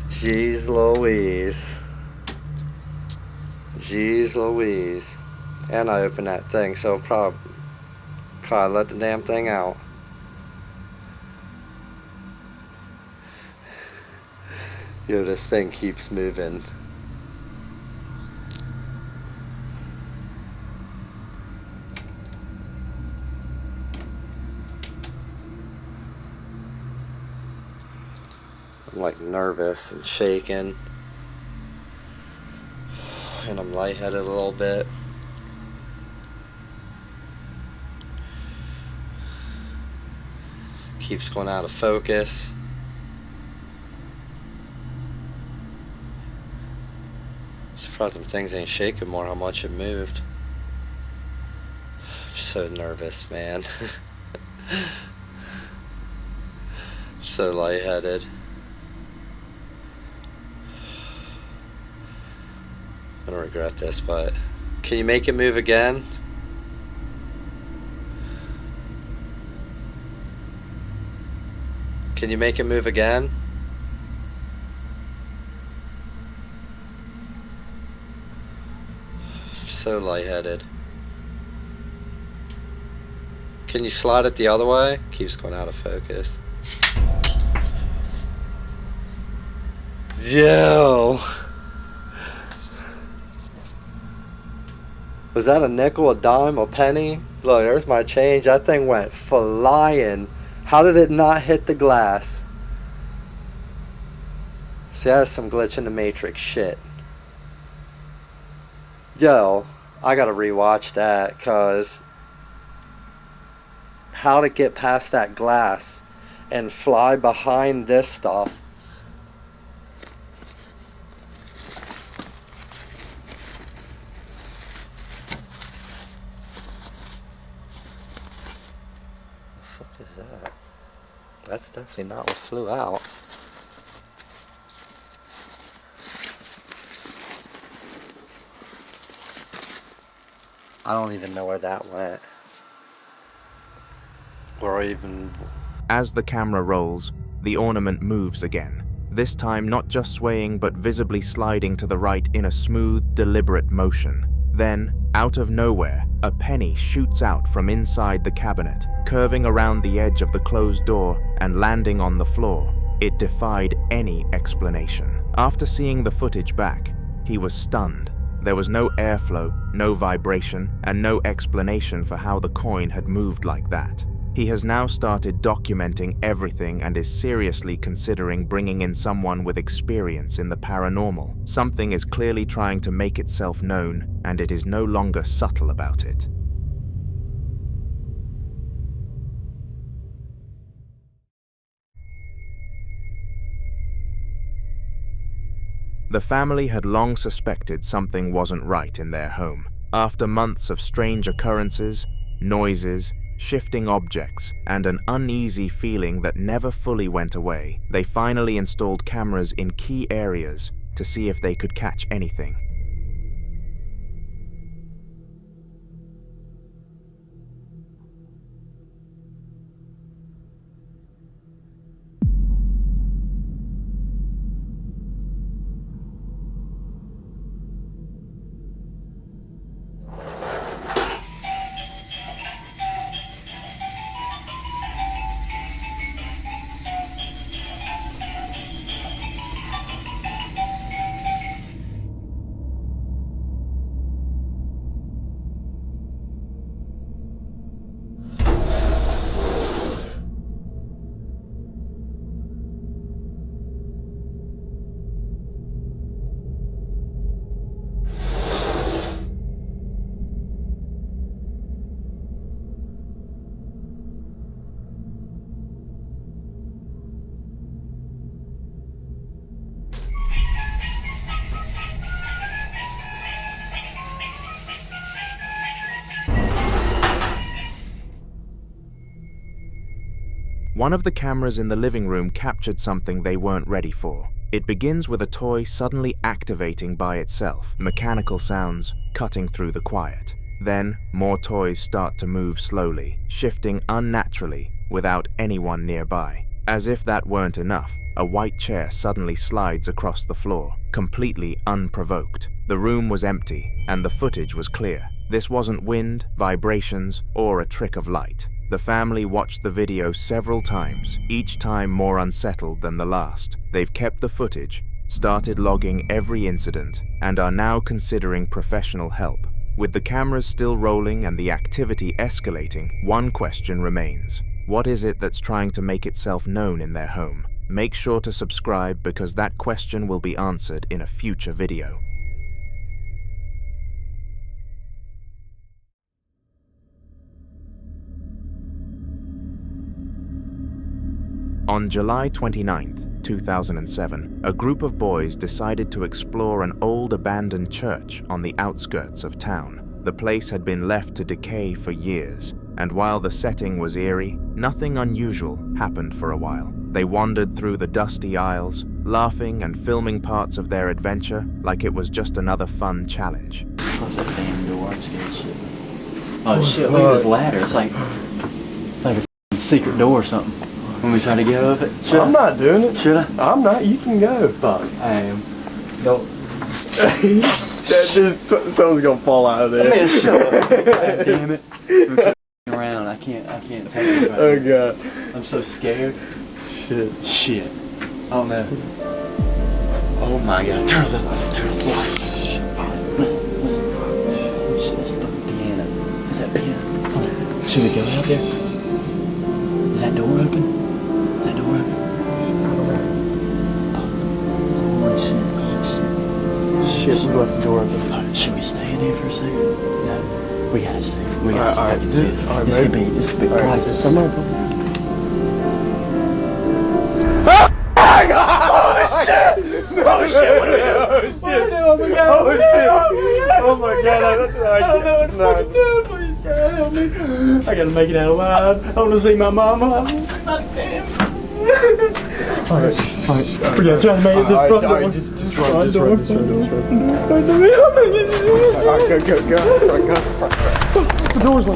Jeez Louise. Jeez Louise. And I opened that thing, so probably let the damn thing out. Yo, this thing keeps moving. I'm like nervous and shaking. And I'm lightheaded a little bit. Keeps going out of focus. Surprised them things ain't shaking more how much it moved. I'm so nervous, man. So lightheaded. I don't regret this, but can you make it move again? Can you make it move again? So lightheaded. Can you slide it the other way? Keeps going out of focus. Yo! Was that a nickel, a dime, a penny? Look, there's my change. That thing went flying. How did it not hit the glass? See, that's some glitch in the Matrix shit. Yo, I gotta rewatch that, cause how to get past that glass and fly behind this stuff. What the fuck is that? That's definitely not what flew out. I don't even know where that went. Or even... As the camera rolls, the ornament moves again. This time not just swaying but visibly sliding to the right in a smooth, deliberate motion. Then, out of nowhere, a penny shoots out from inside the cabinet, curving around the edge of the closed door and landing on the floor. It defied any explanation. After seeing the footage back, he was stunned. There was no airflow, no vibration, and no explanation for how the coin had moved like that. He has now started documenting everything and is seriously considering bringing in someone with experience in the paranormal. Something is clearly trying to make itself known, and it is no longer subtle about it. The family had long suspected something wasn't right in their home. After months of strange occurrences, noises, shifting objects, and an uneasy feeling that never fully went away, they finally installed cameras in key areas to see if they could catch anything. One of the cameras in the living room captured something they weren't ready for. It begins with a toy suddenly activating by itself, mechanical sounds cutting through the quiet. Then, more toys start to move slowly, shifting unnaturally without anyone nearby. As if that weren't enough, a white chair suddenly slides across the floor, completely unprovoked. The room was empty, and the footage was clear. This wasn't wind, vibrations, or a trick of light. The family watched the video several times, each time more unsettled than the last. They've kept the footage, started logging every incident, and are now considering professional help. With the cameras still rolling and the activity escalating, one question remains. What is it that's trying to make itself known in their home? Make sure to subscribe because that question will be answered in a future video. On July 29, 2007, a group of boys decided to explore an old abandoned church on the outskirts of town. The place had been left to decay for years, and while the setting was eerie, nothing unusual happened for a while. They wandered through the dusty aisles, laughing and filming parts of their adventure like it was just another fun challenge. Close that damn door, I'm scared shitless. Oh shit, look at this ladder, it's like a secret door or something. When we try to get up it? I'm not doing it. Should I? I'm not. You can go. Fuck. I am. Don't. Something's gonna fall out of there. Man, shut up. God damn it. We're around. I can't take this right Oh now. god. I'm so scared. Shit. Oh no. Oh my god. Turn the light. Turn the light. Listen. Oh shit, that's a fucking piano. Is that piano? Come on. Should we go out there? Is that door open? Shit, we left the door open. Should we stay in here for a second? No. We gotta stay. We gotta see if I can see this. Alright, This could be priceless. Somebody. Oh shit! Oh shit! What do we do? Oh my god! Oh my god! I don't know what to fucking do. Please, God, help me. I gotta make it out alive. I wanna see my mama. Damn. Alright. We gotta try to make it to the front door. Just run. Go. The door's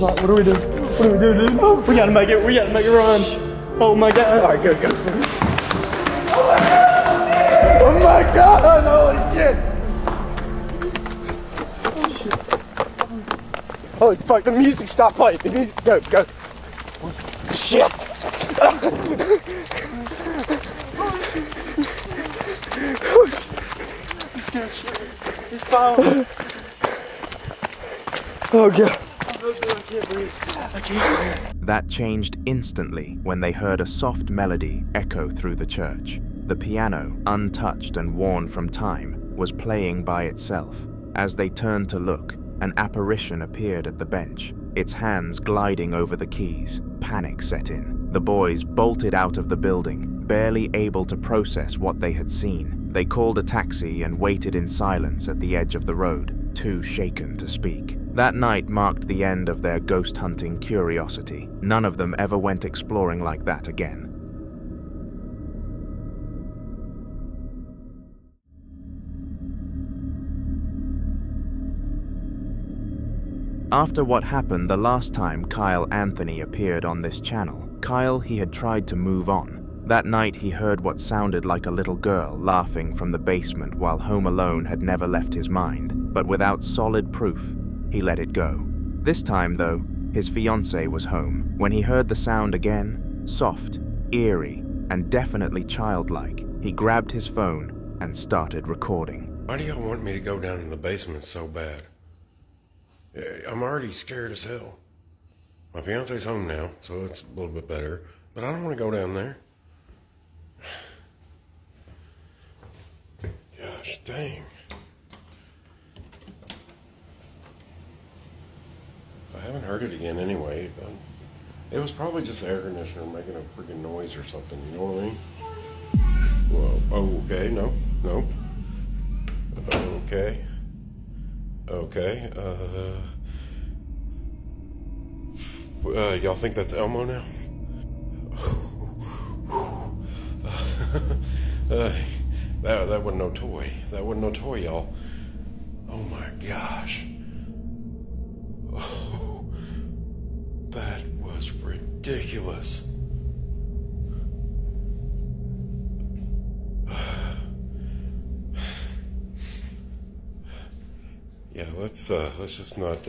locked. What do we do? Dude? We gotta make it run. Oh my god. Alright, go. Oh my god! Holy shit! Holy fuck, the music stopped playing. The music, go. Shit! I'm scared shit. He's following. Oh god. I can't breathe. That changed instantly when they heard a soft melody echo through the church. The piano, untouched and worn from time, was playing by itself. As they turned to look, an apparition appeared at the bench, its hands gliding over the keys. Panic set in. The boys bolted out of the building, barely able to process what they had seen. They called a taxi and waited in silence at the edge of the road, too shaken to speak. That night marked the end of their ghost hunting curiosity. None of them ever went exploring like that again. After what happened the last time Kyle Anthony appeared on this channel, he had tried to move on. That night he heard what sounded like a little girl laughing from the basement while Home Alone had never left his mind, but without solid proof, he let it go. This time, though, his fiancée was home. When he heard the sound again, soft, eerie, and definitely childlike, he grabbed his phone and started recording. Why do y'all want me to go down in the basement so bad? I'm already scared as hell. My fiance's home now, so it's a little bit better, but I don't want to go down there. Gosh dang. I haven't heard it again anyway. It was probably just the air conditioner making a freaking noise or something, you know what I mean? Well, oh, okay, no. Okay, y'all think that's Elmo now? That wasn't no toy. That wasn't no toy, y'all. Oh my gosh. Oh, that was ridiculous. Yeah, let's just not,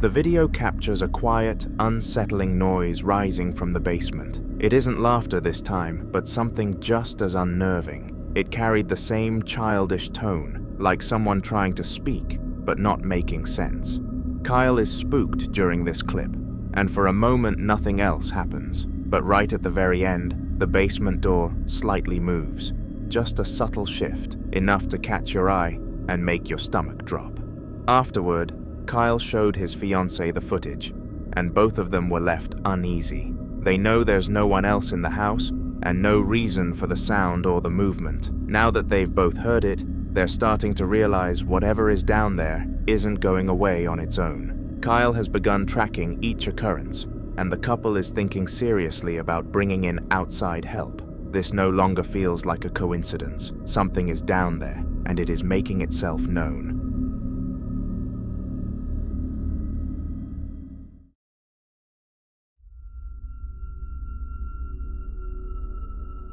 The video captures a quiet, unsettling noise rising from the basement. It isn't laughter this time, but something just as unnerving. It carried the same childish tone, like someone trying to speak, but not making sense. Kyle is spooked during this clip, and for a moment nothing else happens. But right at the very end, the basement door slightly moves. Just a subtle shift, enough to catch your eye and make your stomach drop. Afterward, Kyle showed his fiancée the footage, and both of them were left uneasy. They know there's no one else in the house, and no reason for the sound or the movement. Now that they've both heard it, they're starting to realize whatever is down there isn't going away on its own. Kyle has begun tracking each occurrence, and the couple is thinking seriously about bringing in outside help. This no longer feels like a coincidence. Something is down there, and it is making itself known.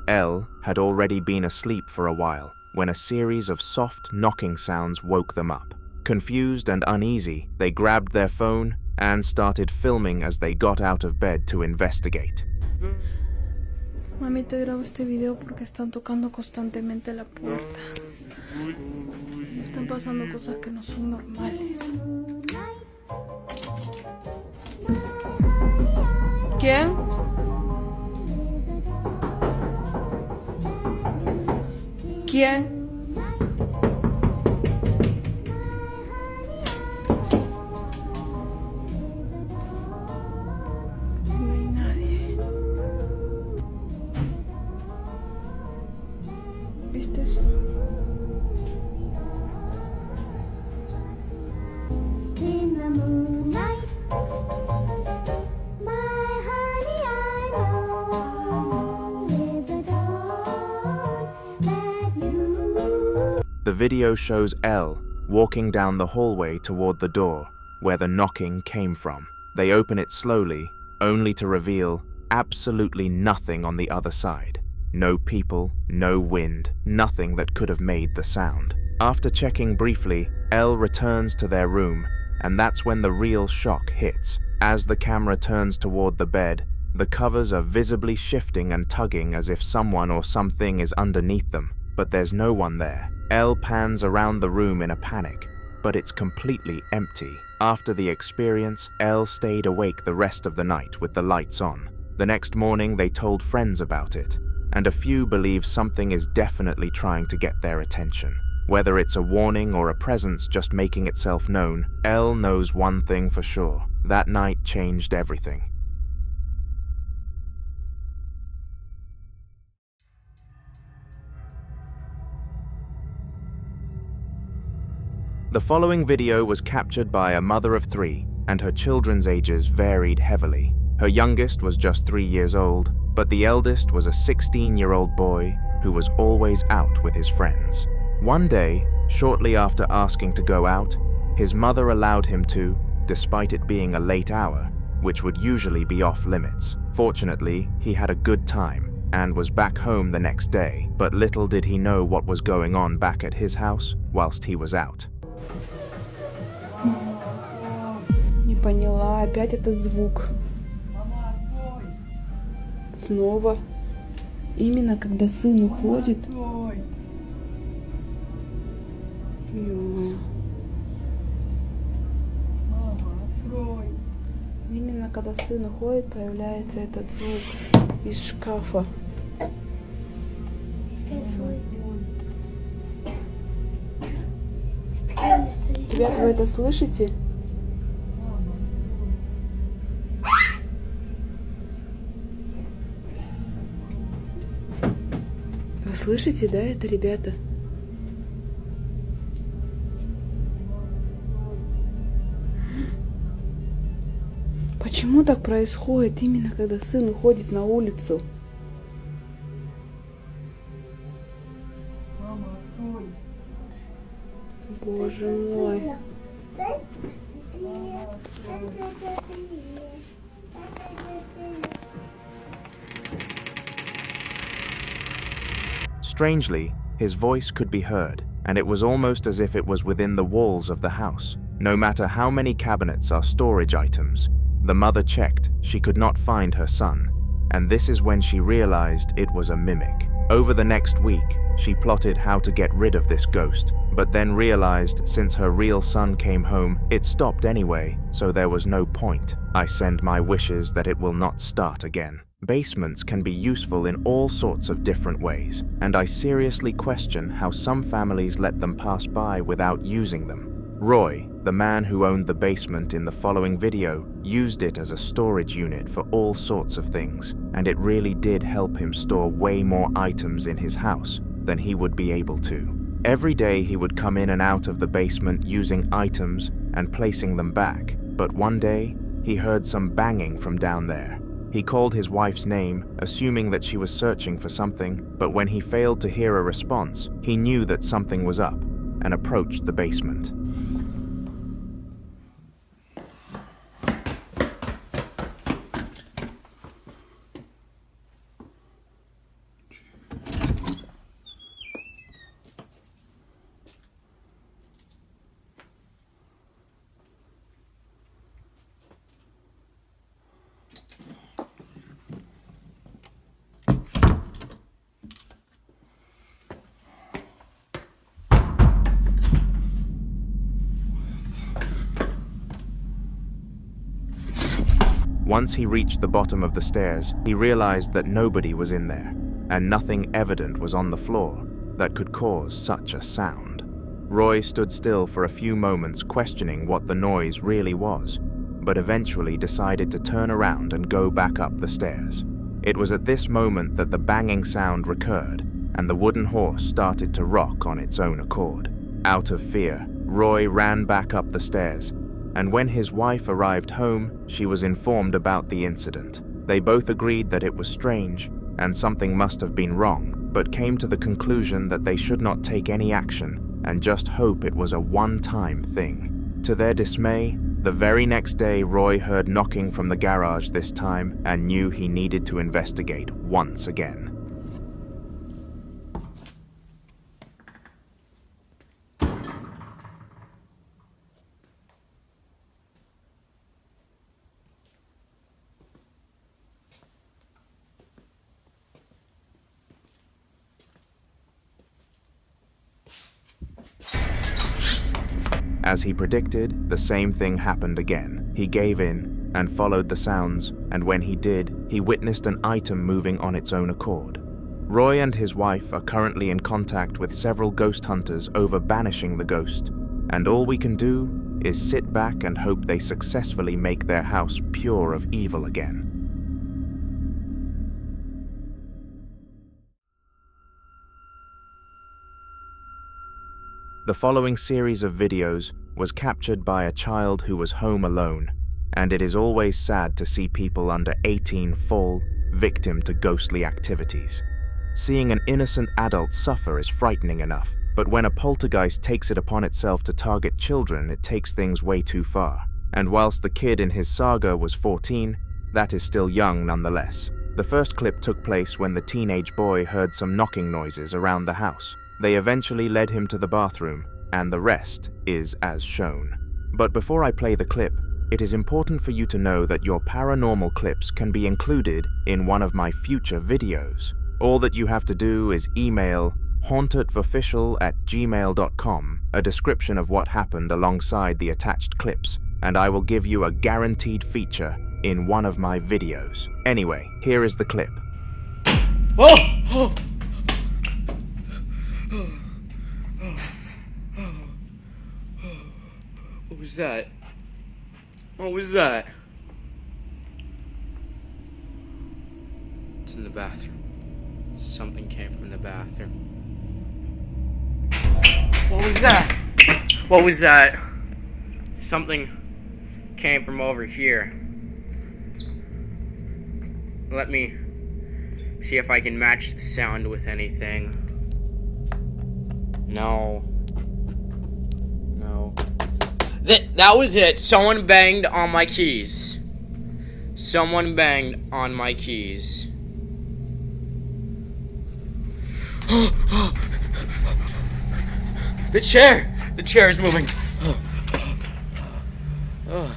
Elle had already been asleep for a while when a series of soft knocking sounds woke them up. Confused and uneasy, they grabbed their phone and started filming as they got out of bed to investigate. Mami, te grabo este video porque están tocando constantemente la puerta. Están pasando cosas que no son normales. ¿Quién? ¿Quién? No hay nadie. ¿Viste eso? In the moonlight, my honey, I know with the dawn that you. The video shows Elle walking down the hallway toward the door where the knocking came from. They open it slowly, only to reveal absolutely nothing on the other side. No people, no wind, nothing that could have made the sound. After checking briefly, Elle returns to their room, and that's when the real shock hits. As the camera turns toward the bed, the covers are visibly shifting and tugging as if someone or something is underneath them, but there's no one there. Elle pans around the room in a panic, but it's completely empty. After the experience, Elle stayed awake the rest of the night with the lights on. The next morning, they told friends about it, and a few believe something is definitely trying to get their attention. Whether it's a warning or a presence just making itself known, Elle knows one thing for sure. That night changed everything. The following video was captured by a mother of 3, and her children's ages varied heavily. Her youngest was just 3 years old, but the eldest was a 16-year-old boy who was always out with his friends. One day, shortly after asking to go out, his mother allowed him to, despite it being a late hour, which would usually be off limits. Fortunately, he had a good time and was back home the next day, but little did he know what was going on back at his house whilst he was out. Не поняла, опять этот звук. Снова. Именно когда сын уходит. Именно когда сын уходит, появляется этот звук из шкафа. Ребята, вы это слышите? Вы слышите, да, это, ребята? Почему так происходит именно когда сын уходит на улицу? Боже мой. Strangely, his voice could be heard, and it was almost as if it was within the walls of the house. No matter how many cabinets are storage items, the mother checked, she could not find her son, and this is when she realized it was a mimic. Over the next week, she plotted how to get rid of this ghost, but then realized since her real son came home, it stopped anyway, so there was no point. I send my wishes that it will not start again. Basements can be useful in all sorts of different ways, and I seriously question how some families let them pass by without using them. Roy, the man who owned the basement in the following video, used it as a storage unit for all sorts of things, and it really did help him store way more items in his house than he would be able to. Every day he would come in and out of the basement using items and placing them back, but one day he heard some banging from down there. He called his wife's name, assuming that she was searching for something, but when he failed to hear a response, he knew that something was up and approached the basement. Once he reached the bottom of the stairs, he realized that nobody was in there, and nothing evident was on the floor that could cause such a sound. Roy stood still for a few moments, questioning what the noise really was, but eventually decided to turn around and go back up the stairs. It was at this moment that the banging sound recurred, and the wooden horse started to rock on its own accord. Out of fear, Roy ran back up the stairs, and when his wife arrived home, she was informed about the incident. They both agreed that it was strange and something must have been wrong, but came to the conclusion that they should not take any action and just hope it was a one-time thing. To their dismay, the very next day Roy heard knocking from the garage this time and knew he needed to investigate once again. As he predicted, the same thing happened again. He gave in and followed the sounds, and when he did, he witnessed an item moving on its own accord. Roy and his wife are currently in contact with several ghost hunters over banishing the ghost, and all we can do is sit back and hope they successfully make their house pure of evil again. The following series of videos was captured by a child who was home alone, and it is always sad to see people under 18 fall victim to ghostly activities. Seeing an innocent adult suffer is frightening enough, but when a poltergeist takes it upon itself to target children, it takes things way too far. And whilst the kid in his saga was 14, that is still young nonetheless. The first clip took place when the teenage boy heard some knocking noises around the house. They eventually led him to the bathroom, and the rest is as shown. But before I play the clip, it is important for you to know that your paranormal clips can be included in one of my future videos. All that you have to do is email hauntedofficial@gmail.com a description of what happened alongside the attached clips, and I will give you a guaranteed feature in one of my videos. Anyway, here is the clip. Oh! What was that? What was that? It's in the bathroom. Something came from the bathroom. What was that? What was that? Something came from over here. Let me see if I can match the sound with anything. No. That was it. Someone banged on my keys. Someone banged on my keys. The chair! The chair is moving. Gotta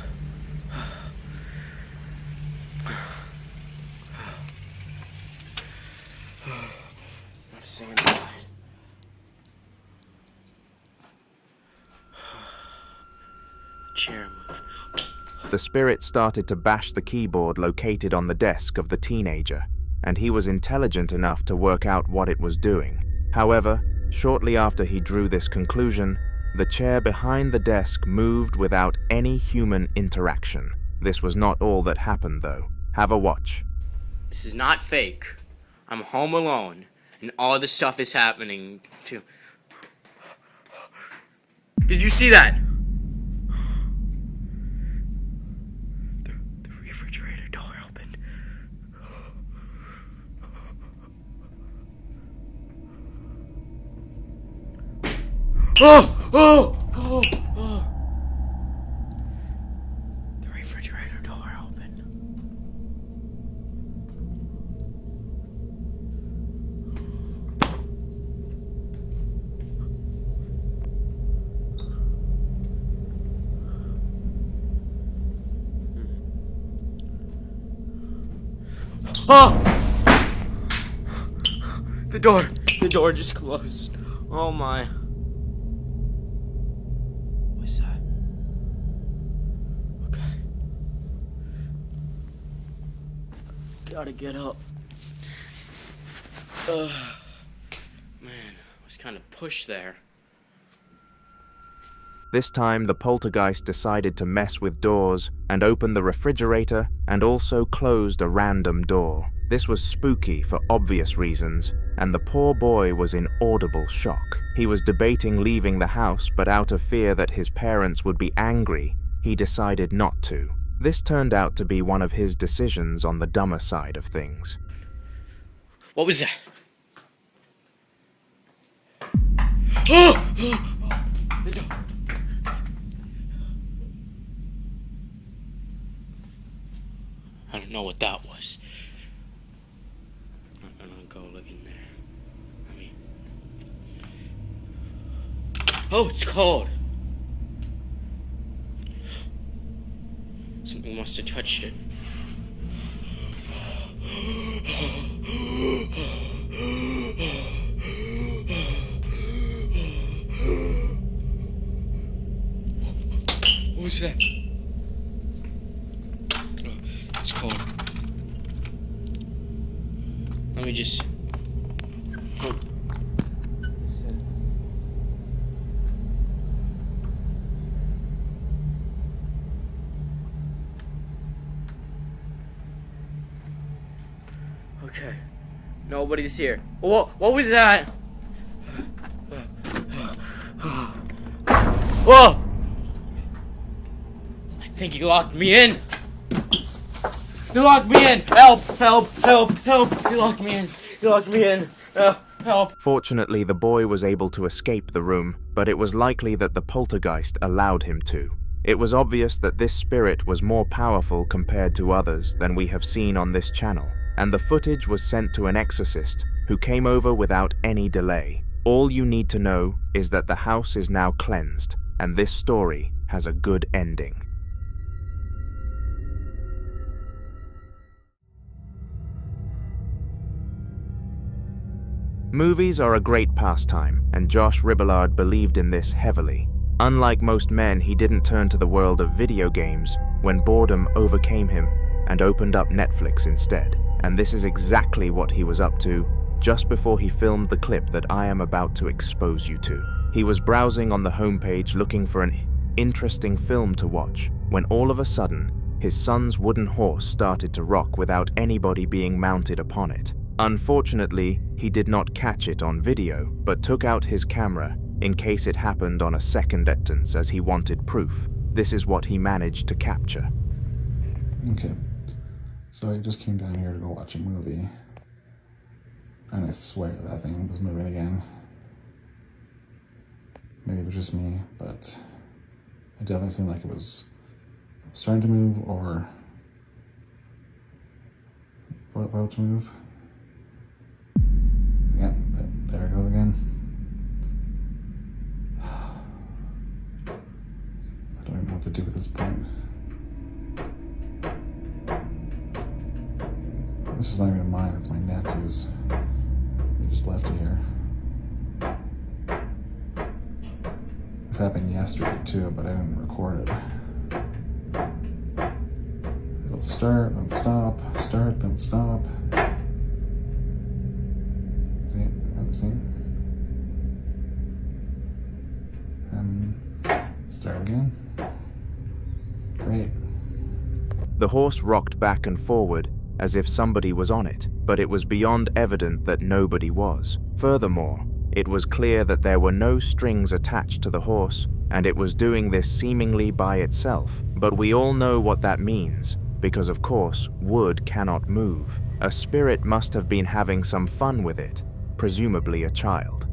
stay inside. The chair moved. The spirit started to bash the keyboard located on the desk of the teenager, and he was intelligent enough to work out what it was doing. However, shortly after he drew this conclusion, the chair behind the desk moved without any human interaction. This was not all that happened, though. Have a watch. This is not fake. I'm home alone, and all this stuff is happening too. Did you see that? The refrigerator door opened. Oh! The refrigerator door opened. Oh! The door just closed. Oh my. What's that? Okay. Gotta get up. Man, I was kind of pushed there. This time, the poltergeist decided to mess with doors and opened the refrigerator and also closed a random door. This was spooky for obvious reasons, and the poor boy was in audible shock. He was debating leaving the house, but out of fear that his parents would be angry, he decided not to. This turned out to be one of his decisions on the dumber side of things. What was that? The door. I don't know what that was. I'm gonna go look in there. Oh, it's cold. Something must have touched it. What was that? Oh, it's cold. Let me just... Oh. Okay. Nobody's here. What was that? Whoa! I think he locked me in. He locked me in. Help! Help! Help! Help! He locked me in. He locked me in. Help! Fortunately, the boy was able to escape the room, but it was likely that the poltergeist allowed him to. It was obvious that this spirit was more powerful compared to others than we have seen on this channel, and the footage was sent to an exorcist who came over without any delay. All you need to know is that the house is now cleansed, and this story has a good ending. Movies are a great pastime, and Josh Ribillard believed in this heavily. Unlike most men, he didn't turn to the world of video games when boredom overcame him and opened up Netflix instead. And this is exactly what he was up to just before he filmed the clip that I am about to expose you to. He was browsing on the homepage looking for an interesting film to watch when all of a sudden, his son's wooden horse started to rock without anybody being mounted upon it. Unfortunately, he did not catch it on video, but took out his camera in case it happened on a second instance as he wanted proof. This is what he managed to capture. Okay, so I just came down here to go watch a movie, and I swear that thing was moving again. Maybe it was just me, but It definitely seemed like it was starting to move or about to move. Yeah, there it goes again. I don't even know what to do at this point. This is not even mine, it's my nephew's. They just left it here. This happened yesterday too, but I didn't record it. It'll start, then stop, start, then stop. See? And start again. Great. The horse rocked back and forward as if somebody was on it, but it was beyond evident that nobody was. Furthermore, it was clear that there were no strings attached to the horse, and it was doing this seemingly by itself. But we all know what that means, because of course, wood cannot move. A spirit must have been having some fun with it, presumably a child.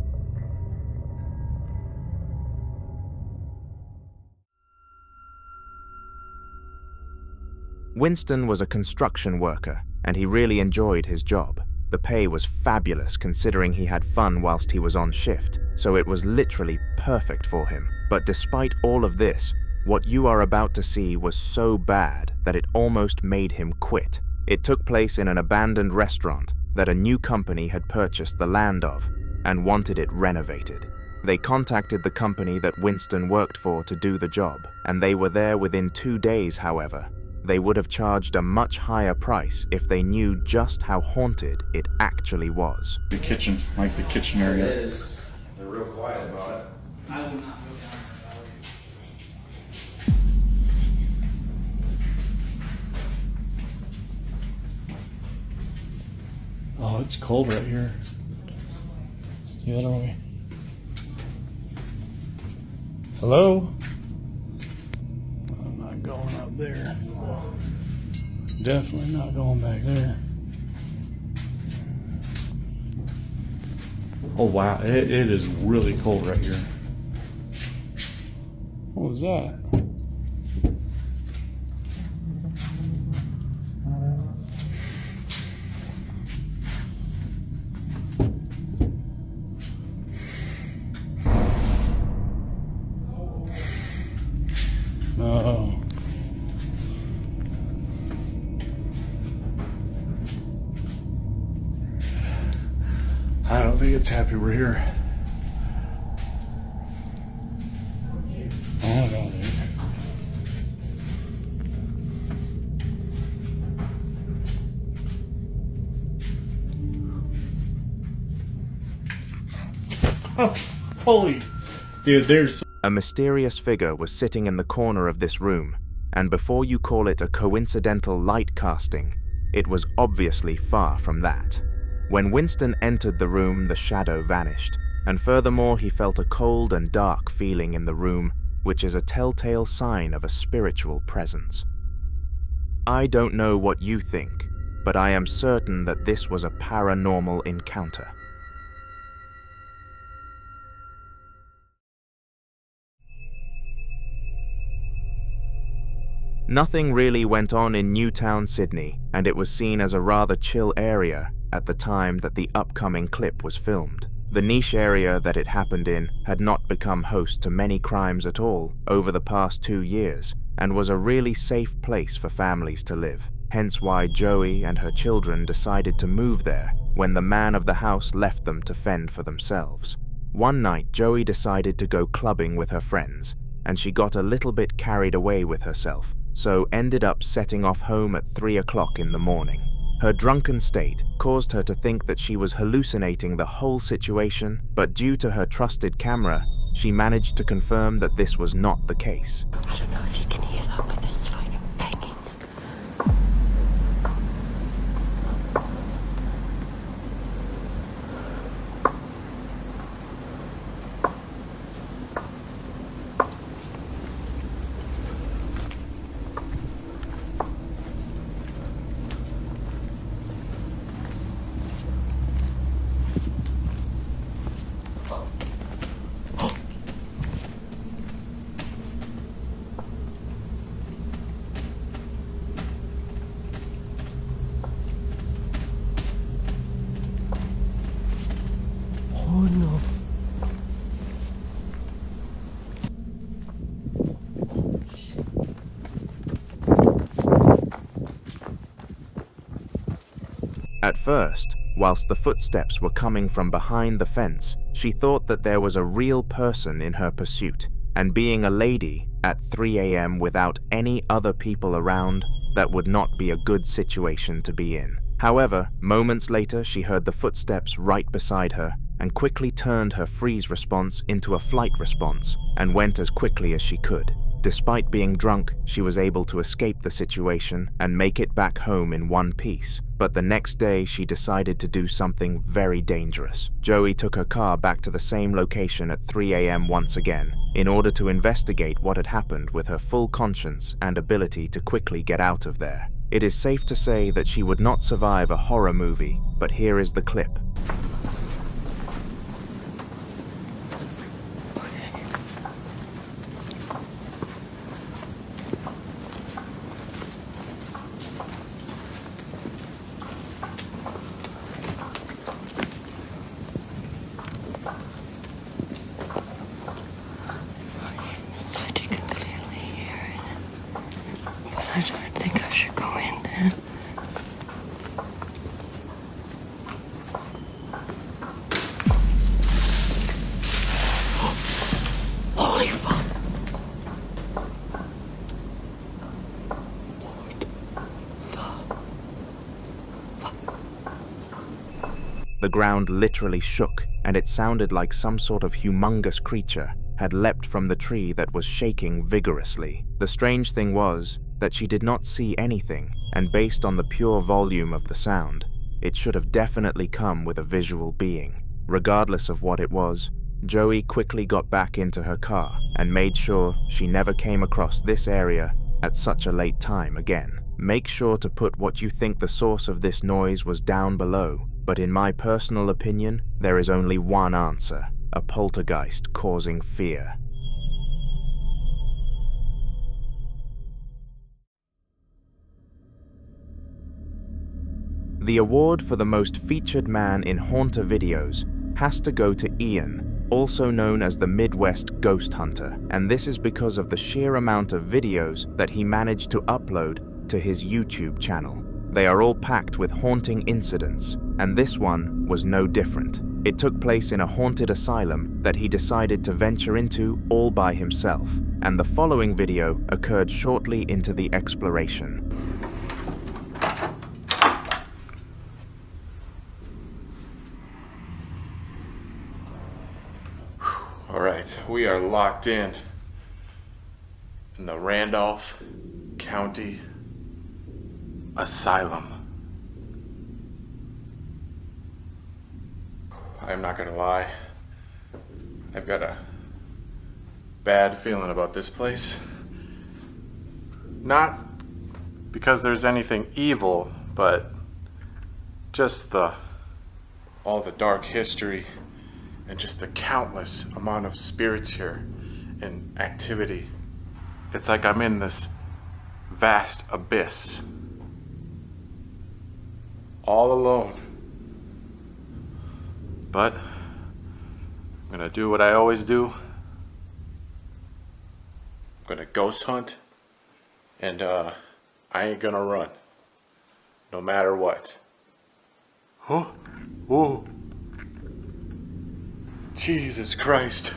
Winston was a construction worker, and he really enjoyed his job. The pay was fabulous considering he had fun whilst he was on shift, so it was literally perfect for him. But despite all of this, what you are about to see was so bad that it almost made him quit. It took place in an abandoned restaurant that a new company had purchased the land of and wanted it renovated. They contacted the company that Winston worked for to do the job, and they were there within 2 days, however. They would have charged a much higher price if they knew just how haunted it actually was. The kitchen, like the kitchen area. It is. They're real quiet about it. I will not go down. Oh, it's cold right here. It's the other way. Hello? I'm not going up there. Definitely not going back there. Oh wow, it is really cold right here. What was that? Oh. I don't think it's happy we're here. Oh, no, dude. Oh, holy. Dude, there's... A mysterious figure was sitting in the corner of this room, and before you call it a coincidental light casting, it was obviously far from that. When Winston entered the room, the shadow vanished, and furthermore he felt a cold and dark feeling in the room, which is a telltale sign of a spiritual presence. I don't know what you think, but I am certain that this was a paranormal encounter. Nothing really went on in Newtown, Sydney, and it was seen as a rather chill area at the time that the upcoming clip was filmed. The niche area that it happened in had not become host to many crimes at all over the past 2 years, and was a really safe place for families to live. Hence why Joey and her children decided to move there when the man of the house left them to fend for themselves. One night, Joey decided to go clubbing with her friends, and she got a little bit carried away with herself, so ended up setting off home at 3 o'clock in the morning. Her drunken state caused her to think that she was hallucinating the whole situation, but due to her trusted camera, she managed to confirm that this was not the case. I don't know if you can hear that, but there's like banging. At first, whilst the footsteps were coming from behind the fence, she thought that there was a real person in her pursuit, and being a lady at 3 a.m. without any other people around, that would not be a good situation to be in. However, moments later she heard the footsteps right beside her and quickly turned her freeze response into a flight response and went as quickly as she could. Despite being drunk, she was able to escape the situation and make it back home in one piece. But the next day, she decided to do something very dangerous. Joey took her car back to the same location at 3 a.m. once again, in order to investigate what had happened with her full conscience and ability to quickly get out of there. It is safe to say that she would not survive a horror movie, but here is the clip. I don't think I should go in there. Holy fuck. The ground literally shook, and it sounded like some sort of humongous creature had leapt from the tree that was shaking vigorously. The strange thing was that she did not see anything, and based on the pure volume of the sound, it should have definitely come with a visual being. Regardless of what it was, Joey quickly got back into her car and made sure she never came across this area at such a late time again. Make sure to put what you think the source of this noise was down below, but in my personal opinion, there is only one answer: a poltergeist causing fear. The award for the most featured man in Haunter videos has to go to Ian, also known as the Midwest Ghost Hunter, and this is because of the sheer amount of videos that he managed to upload to his YouTube channel. They are all packed with haunting incidents, and this one was no different. It took place in a haunted asylum that he decided to venture into all by himself, and the following video occurred shortly into the exploration. Alright, we are locked in the Randolph County Asylum. I'm not gonna lie, I've got a bad feeling about this place. Not because there's anything evil, but just all the dark history and just the countless amount of spirits here and activity. It's like I'm in this vast abyss, all alone. But I'm gonna do what I always do. I'm gonna ghost hunt, and I ain't gonna run, no matter what. Oh, whoa. Jesus Christ,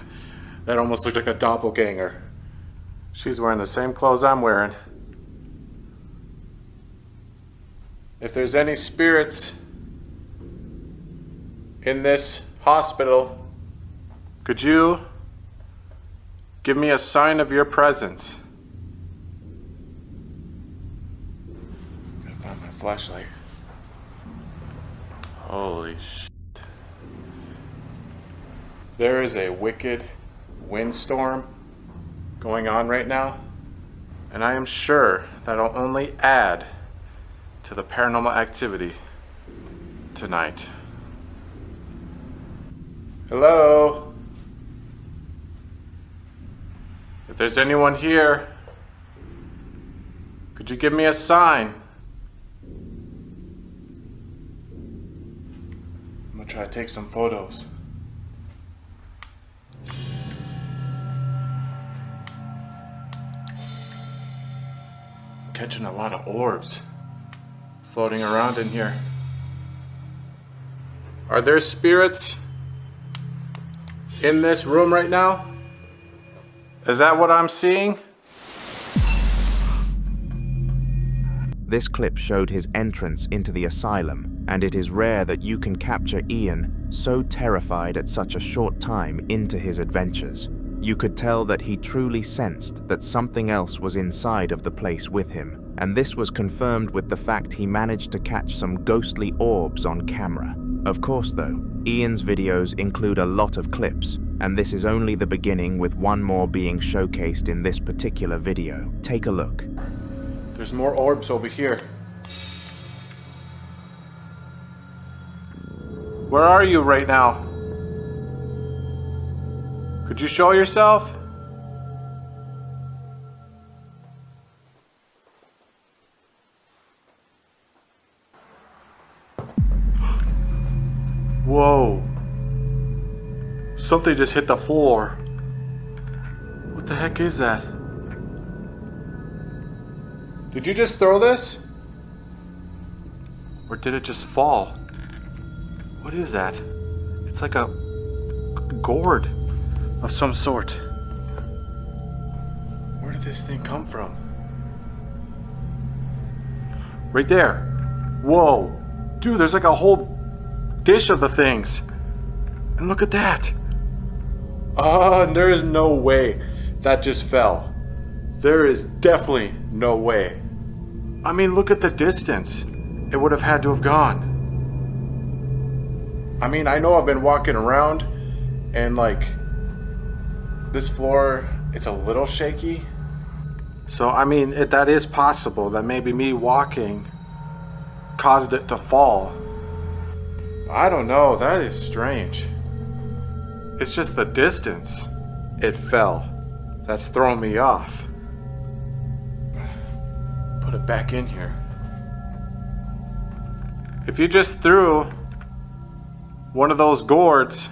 that almost looked like a doppelganger. She's wearing the same clothes I'm wearing. If there's any spirits in this hospital, could you give me a sign of your presence? I'm gonna find my flashlight. Holy shit. There is a wicked windstorm going on right now, and I am sure that'll only add to the paranormal activity tonight. Hello? If there's anyone here, could you give me a sign? I'm gonna try to take some photos. Catching a lot of orbs floating around in here. Are there spirits in this room right now? Is that what I'm seeing? This clip showed his entrance into the asylum, and it is rare that you can capture Ian so terrified at such a short time into his adventures. You could tell that he truly sensed that something else was inside of the place with him, and this was confirmed with the fact he managed to catch some ghostly orbs on camera. Of course though, Ian's videos include a lot of clips, and this is only the beginning, with one more being showcased in this particular video. Take a look. There's more orbs over here. Where are you right now? Could you show yourself? Whoa. Something just hit the floor. What the heck is that? Did you just throw this? Or did it just fall? What is that? It's like a gourd of some sort. Where did this thing come from? Right there. Whoa. Dude, there's like a whole dish of the things. And look at that. There is no way that just fell. There is definitely no way. I mean, look at the distance it would have had to have gone. I mean, I know I've been walking around and like this floor, it's a little shaky. So, I mean, that is possible that maybe me walking caused it to fall. I don't know, that is strange. It's just the distance it fell that's throwing me off. Put it back in here. If you just threw one of those gourds,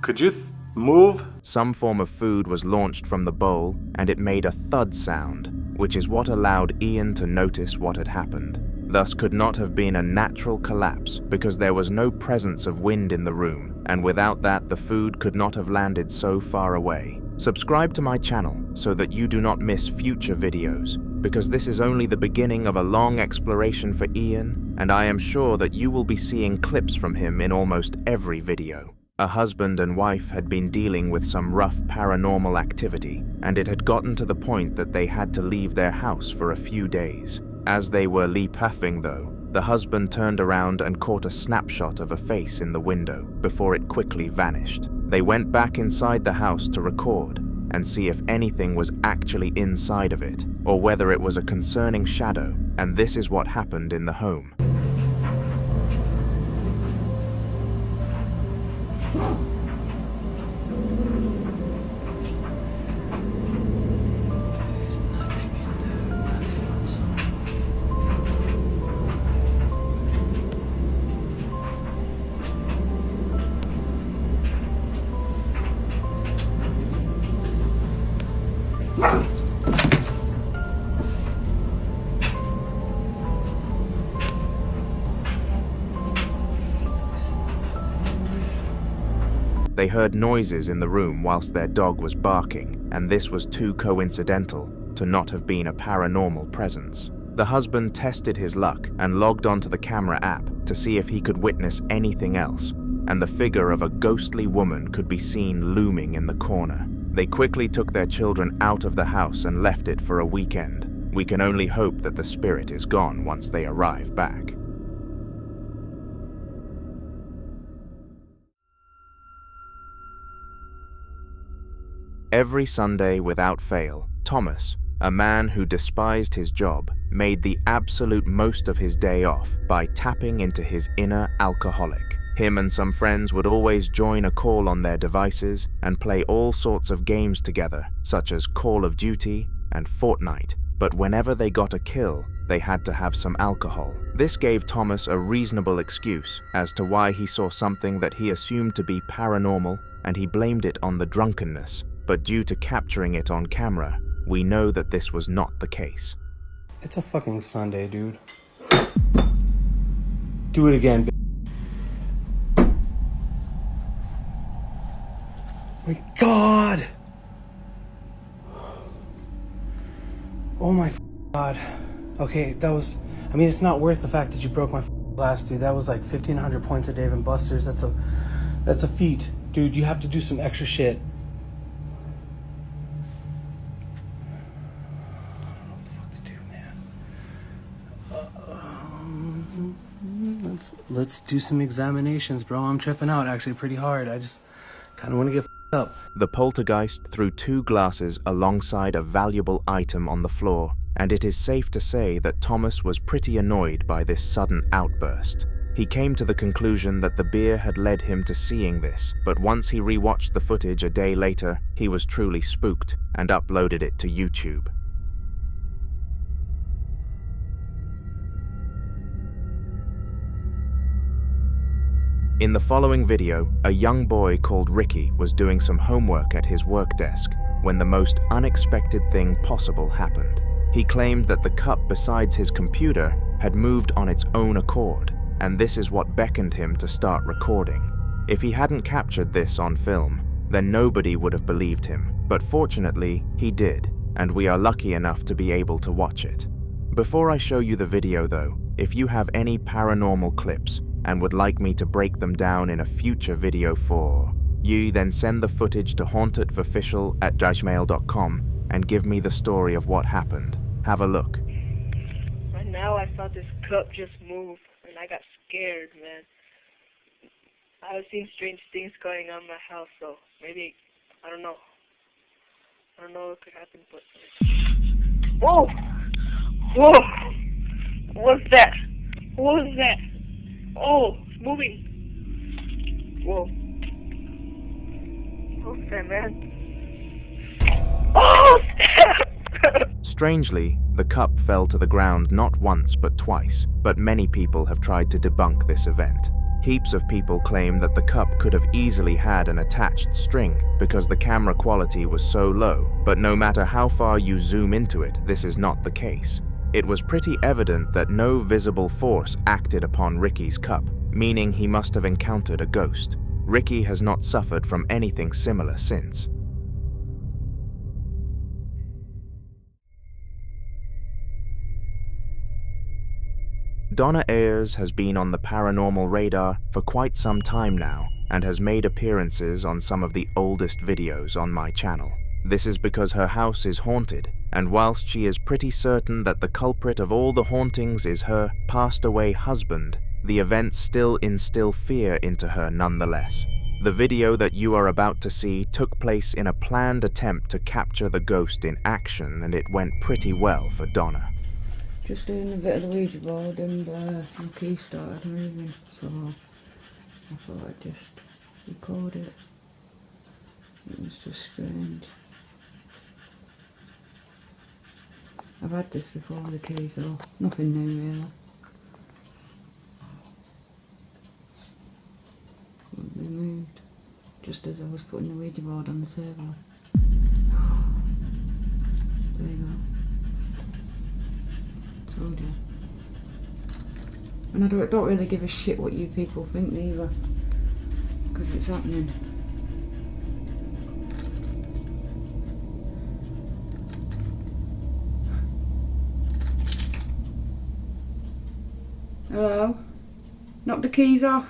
could you move? Some form of food was launched from the bowl, and it made a thud sound, which is what allowed Ian to notice what had happened. Thus could not have been a natural collapse, because there was no presence of wind in the room, and without that the food could not have landed so far away. Subscribe to my channel so that you do not miss future videos, because this is only the beginning of a long exploration for Ian, and I am sure that you will be seeing clips from him in almost every video. A husband and wife had been dealing with some rough paranormal activity, and it had gotten to the point that they had to leave their house for a few days. As they were leave-puffing though, the husband turned around and caught a snapshot of a face in the window before it quickly vanished. They went back inside the house to record and see if anything was actually inside of it, or whether it was a concerning shadow, and this is what happened in the home. They heard noises in the room whilst their dog was barking, and this was too coincidental to not have been a paranormal presence. The husband tested his luck and logged onto the camera app to see if he could witness anything else, and the figure of a ghostly woman could be seen looming in the corner. They quickly took their children out of the house and left it for a weekend. We can only hope that the spirit is gone once they arrive back. Every Sunday without fail, Thomas, a man who despised his job, made the absolute most of his day off by tapping into his inner alcoholic. Him and some friends would always join a call on their devices and play all sorts of games together, such as Call of Duty and Fortnite, but whenever they got a kill, they had to have some alcohol. This gave Thomas a reasonable excuse as to why he saw something that he assumed to be paranormal, and he blamed it on the drunkenness. But due to capturing it on camera, we know that this was not the case. It's a fucking Sunday, dude. Do it again, My God. Oh my God. Okay, that was, I mean, it's not worth the fact that you broke my glass, dude. That was like 1,500 points at Dave & Buster's. That's a feat. Dude, you have to do some extra shit. Let's do some examinations, bro. I'm tripping out actually pretty hard. I just kind of want to get up. The poltergeist threw 2 glasses alongside a valuable item on the floor, and it is safe to say that Thomas was pretty annoyed by this sudden outburst. He came to the conclusion that the beer had led him to seeing this, but once he rewatched the footage a day later, he was truly spooked and uploaded it to YouTube. In the following video, a young boy called Ricky was doing some homework at his work desk when the most unexpected thing possible happened. He claimed that the cup beside his computer had moved on its own accord, and this is what beckoned him to start recording. If he hadn't captured this on film, then nobody would have believed him, but fortunately, he did, and we are lucky enough to be able to watch it. Before I show you the video though, if you have any paranormal clips and would like me to break them down in a future video for you, then send the footage to hauntedforofficial@gmail.com and give me the story of what happened. Have a look. Right now I saw this cup just move and I got scared, man. I've seen strange things going on in my house, so maybe, I don't know what could happen, but... Whoa! Whoa! What's that? What was that? Oh, it's moving. Whoa. What's that, man? Oh, snap! Strangely, the cup fell to the ground not once but twice, but many people have tried to debunk this event. Heaps of people claim that the cup could have easily had an attached string because the camera quality was so low, but no matter how far you zoom into it, this is not the case. It was pretty evident that no visible force acted upon Ricky's cup, meaning he must have encountered a ghost. Ricky has not suffered from anything similar since. Donna Ayers has been on the paranormal radar for quite some time now and has made appearances on some of the oldest videos on my channel. This is because her house is haunted, and whilst she is pretty certain that the culprit of all the hauntings is her passed-away husband, the events still instill fear into her nonetheless. The video that you are about to see took place in a planned attempt to capture the ghost in action, and it went pretty well for Donna. Just doing a bit of the Ouija board and my key started moving, so I thought I'd just record it. It was just strange. I've had this before with the keys though, nothing new really. They moved just as I was putting the Ouija board on the table. There you go. Told you. And I don't really give a shit what you people think either, because it's happening. Hello? Knock the keys off.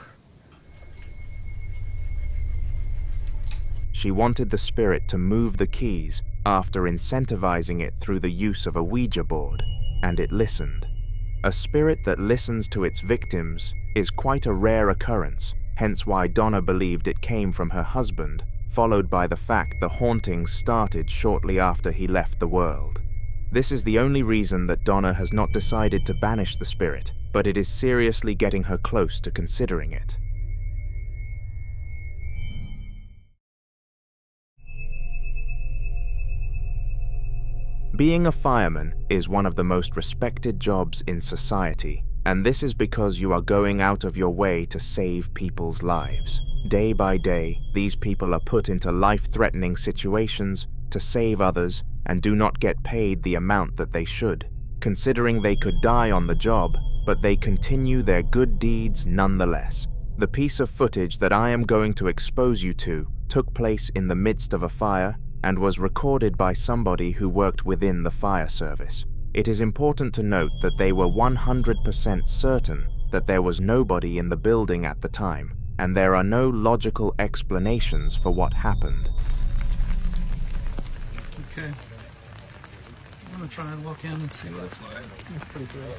She wanted the spirit to move the keys after incentivizing it through the use of a Ouija board, and it listened. A spirit that listens to its victims is quite a rare occurrence, hence why Donna believed it came from her husband, followed by the fact the hauntings started shortly after he left the world. This is the only reason that Donna has not decided to banish the spirit, but it is seriously getting her close to considering it. Being a fireman is one of the most respected jobs in society, and this is because you are going out of your way to save people's lives. Day by day, these people are put into life-threatening situations to save others and do not get paid the amount that they should, considering they could die on the job, but they continue their good deeds nonetheless. The piece of footage that I am going to expose you to took place in the midst of a fire and was recorded by somebody who worked within the fire service. It is important to note that they were 100% certain that there was nobody in the building at the time, and there are no logical explanations for what happened. Okay. I'm gonna try and walk in and see what it's like. It's pretty great.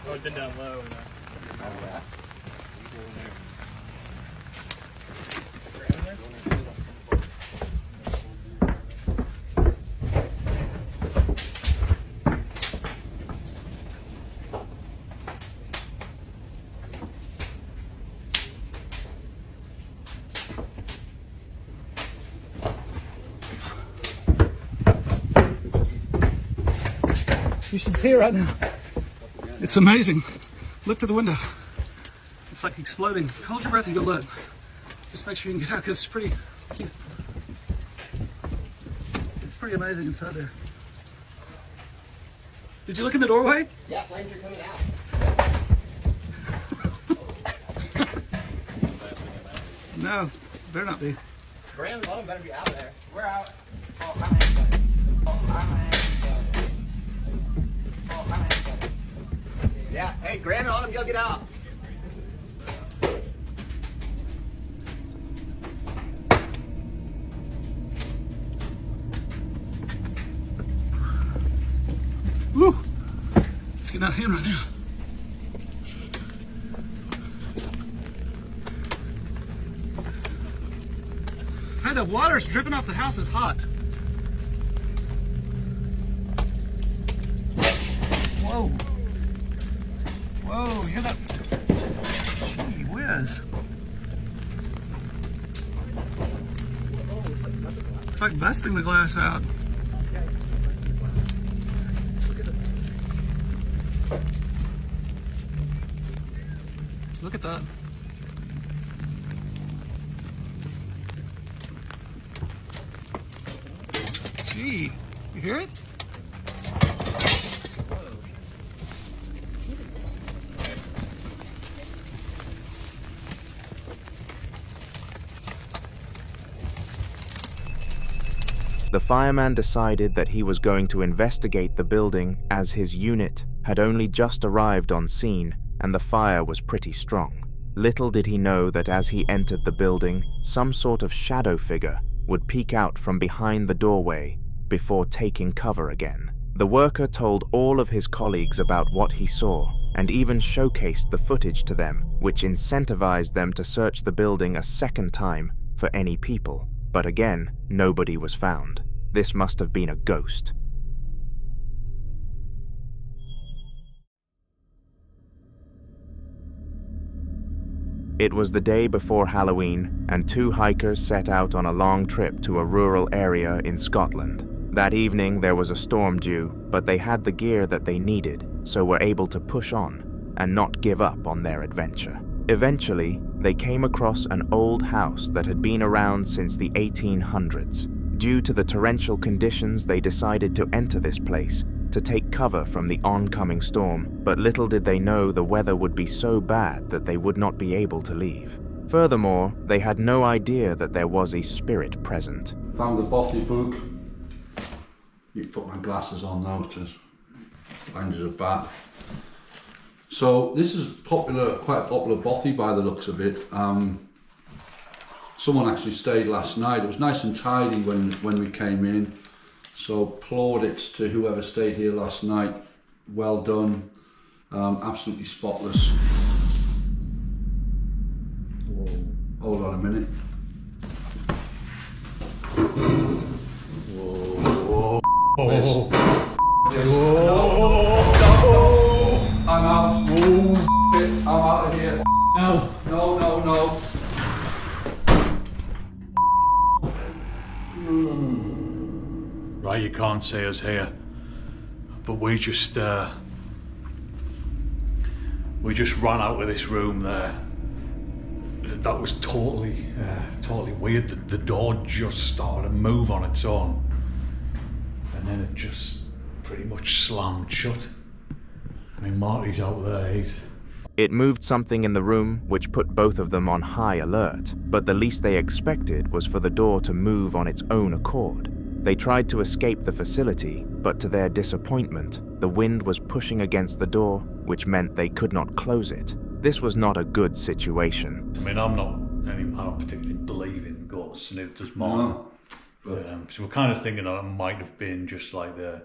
Oh, it's been down low. You should see it right now. It's amazing. Look through the window. It's like exploding. Hold your breath and go look. Just make sure you can get out because it's pretty cute. It's pretty amazing inside there. Did you look in the doorway? Yeah, flames are coming out. No, better not be. Graham and Autumn better be out there. We're out. Yeah, hey, Graham and Autumn, go get out. Woo! It's getting out of hand right now. Hey, the water's dripping off the house is hot. Whoa. Whoa, you hear that? Gee whiz. It's like busting the glass out. Look at that. Gee, you hear it? The fireman decided that he was going to investigate the building as his unit had only just arrived on scene and the fire was pretty strong. Little did he know that as he entered the building, some sort of shadow figure would peek out from behind the doorway before taking cover again. The worker told all of his colleagues about what he saw and even showcased the footage to them, which incentivized them to search the building a second time for any people. But again, nobody was found. This must have been a ghost. It was the day before Halloween, and two hikers set out on a long trip to a rural area in Scotland. That evening there was a storm due, but they had the gear that they needed, so were able to push on and not give up on their adventure. Eventually, they came across an old house that had been around since the 1800s. Due to the torrential conditions, they decided to enter this place to take cover from the oncoming storm, but little did they know the weather would be so bad that they would not be able to leave. Furthermore, they had no idea that there was a spirit present. Found the bothy book. You put my glasses on now to find us a bat. So this is popular, quite a popular bothy by the looks of it. Someone actually stayed last night. It was nice and tidy when we came in. So plaudits to whoever stayed here last night. Well done. Absolutely spotless. Whoa. Hold on a minute. Whoa. Whoa. Whoa. I'm out. Whoa. I'm out of here. No. No, no, no. Right, you can't see us here, but we just ran out of this room there. That was totally weird. The door just started to move on its own, and then it just pretty much slammed shut. I mean, Marty's out there. It moved something in the room which put both of them on high alert, but the least they expected was for the door to move on its own accord. They tried to escape the facility, but to their disappointment, the wind was pushing against the door, which meant they could not close it. This was not a good situation. I mean, I don't particularly believe in ghosts, and if there's more, so we're kind of thinking that it might have been just like the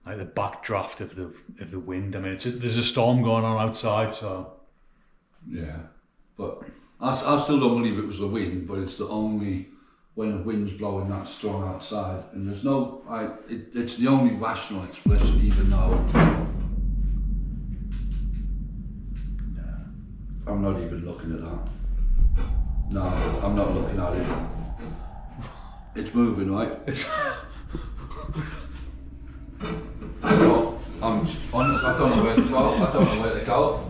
backdraft of the wind. I mean, there's a storm going on outside, so yeah. But I still don't believe it was the wind, but it's the only when the wind's blowing that strong outside, and there's no, it's the only rational explanation, even though I'm not even looking at that. No, I'm not looking at it. It's moving, right? So, I'm honest, I don't know where to go. I don't know where to go.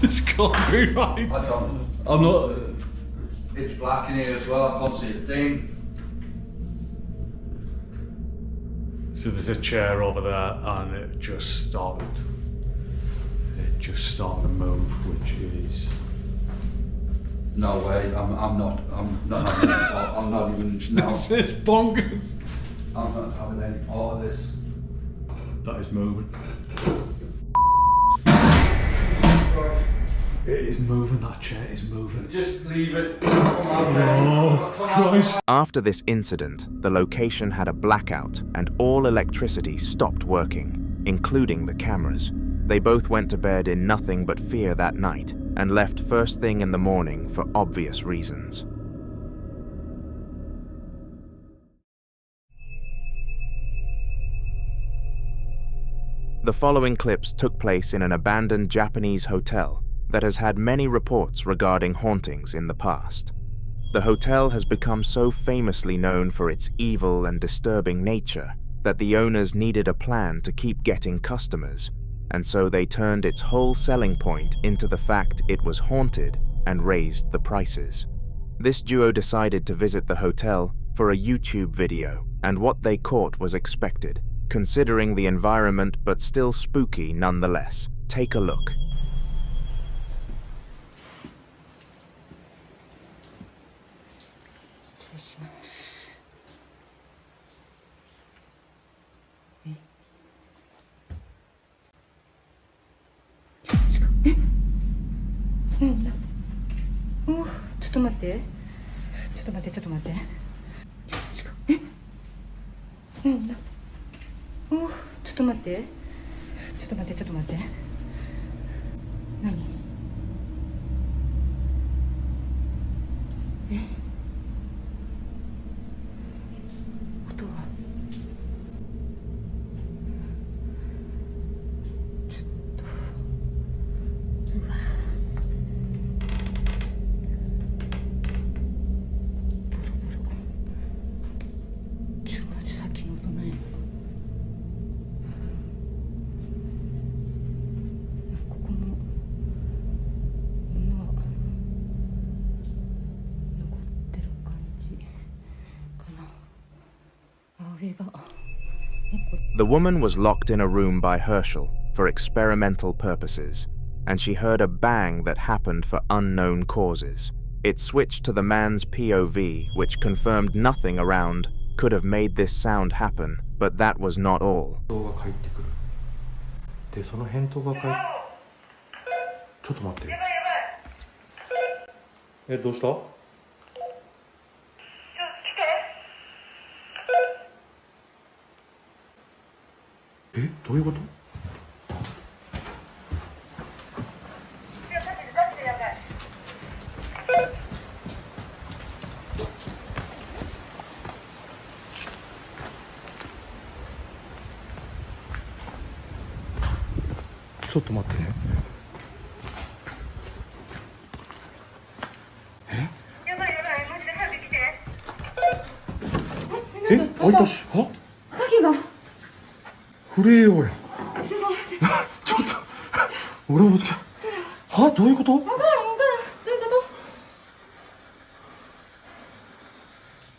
This can't be right. I don't. I'm not. It's black in here as well. I can't see a thing. So there's a chair over there, and it just started to move, which is. No way. I'm not even. No. This is bonkers. I'm not having any part of this. That is moving. It is moving, that chair is moving. Just leave it. Oh, Christ. After this incident, the location had a blackout and all electricity stopped working, including the cameras. They both went to bed in nothing but fear that night and left first thing in the morning for obvious reasons. The following clips took place in an abandoned Japanese hotel that has had many reports regarding hauntings in the past. The hotel has become so famously known for its evil and disturbing nature that the owners needed a plan to keep getting customers, and so they turned its whole selling point into the fact it was haunted and raised the prices. This duo decided to visit the hotel for a YouTube video, and what they caught was expected, considering the environment but still spooky nonetheless. Take a look. The woman was locked in a room by Herschel for experimental purposes, and she heard a bang that happened for unknown causes. It switched to the man's POV, which confirmed nothing around could have made this sound happen, but that was not all. でその返答が返っちょっと待ってどうしたどういうことちょっと待ってね開いたしは鍵が震えようやちょっと俺もはどういうことわからんどういうこ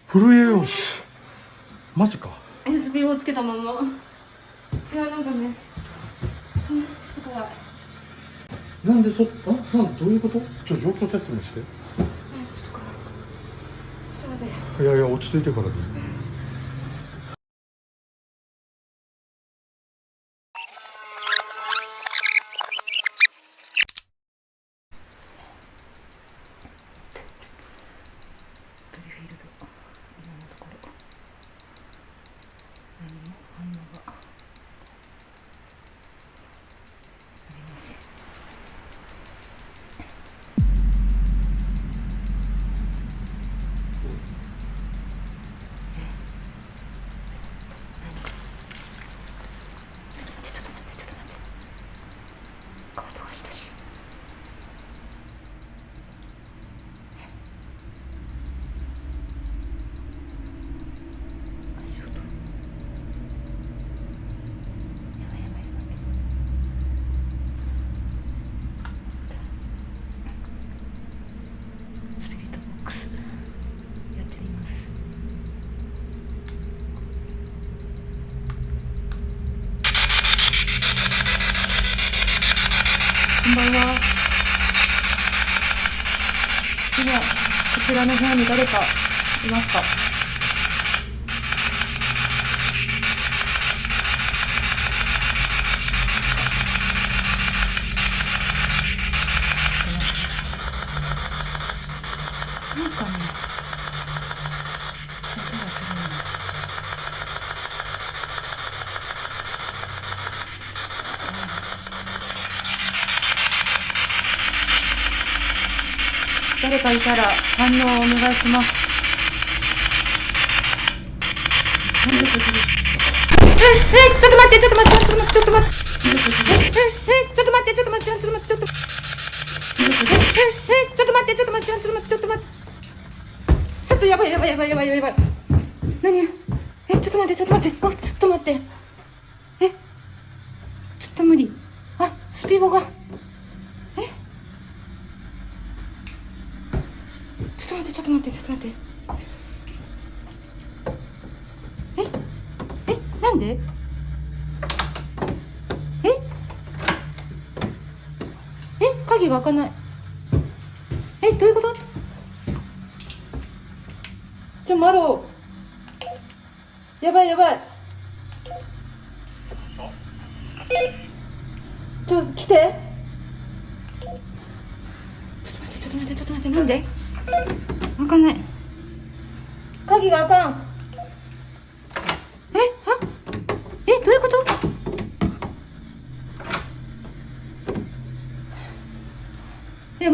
と震えようしマジか SP をつけたままいやなんかねちょっと怖い。なんでどういうこと？状況説明して。ちょっと待って。いやいや、落ち着いてからでいい。こんばんは。今、こちらの部屋に誰かいますか？なんかね、音がするの。誰かいたら反応をお願いします。なんでここで？ちょっと待って、ちょっと待って、ちょっと待って、ちょっと待って。ちょっと待って、ちょっと待って、ちょっと待って、ちょっと待って。ちょっと待って、ちょっと待って、ちょっと待って、ちょっと待って。ちょっとやばいやばいやばいやばいやばい。何？ちょっと待って、ちょっと待って、ちょっと待って。ちょっと無理。あ、スピボが。ちょっと待って、ちょっと待って、ちょっと待って。なんで？鍵が開かない。どういうこと？マロー。やばいやばい。来て。ちょっと待って、ちょっと待って、ちょっと待って、なんで？開かない。鍵が開かん。どういうこと？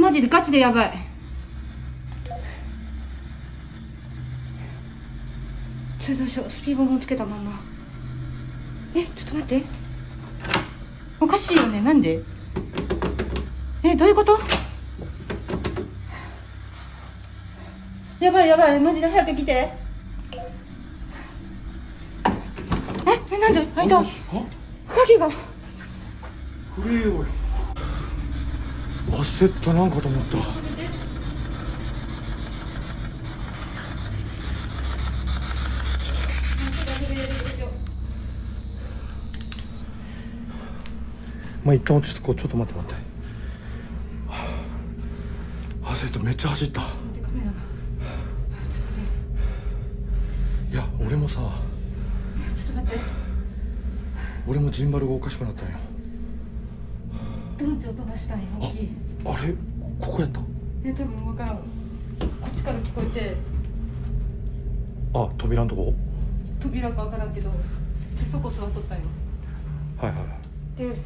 マジでガチでやばい。どうしよう。スピードもつけたまま。ちょっと待って。おかしいよね。なんで？どういうこと？やばいやばい、マジで早く来て。なんで開いた？鍵が。触れようよ。焦ったなんかと思った。まあ一旦落ち着こう。ちょっと待って待って。焦った、めっちゃ走った。いや、俺もさ。ちょっと待って。俺もジンバルがおかしくなったんよ。ドンって音がしたんよ、大きい。あれ、ここやった？多分分からん。こっちから聞こえて。あ、扉のとこ？扉か分からんけど、そこ座っとったんよ。はいはいはい。で、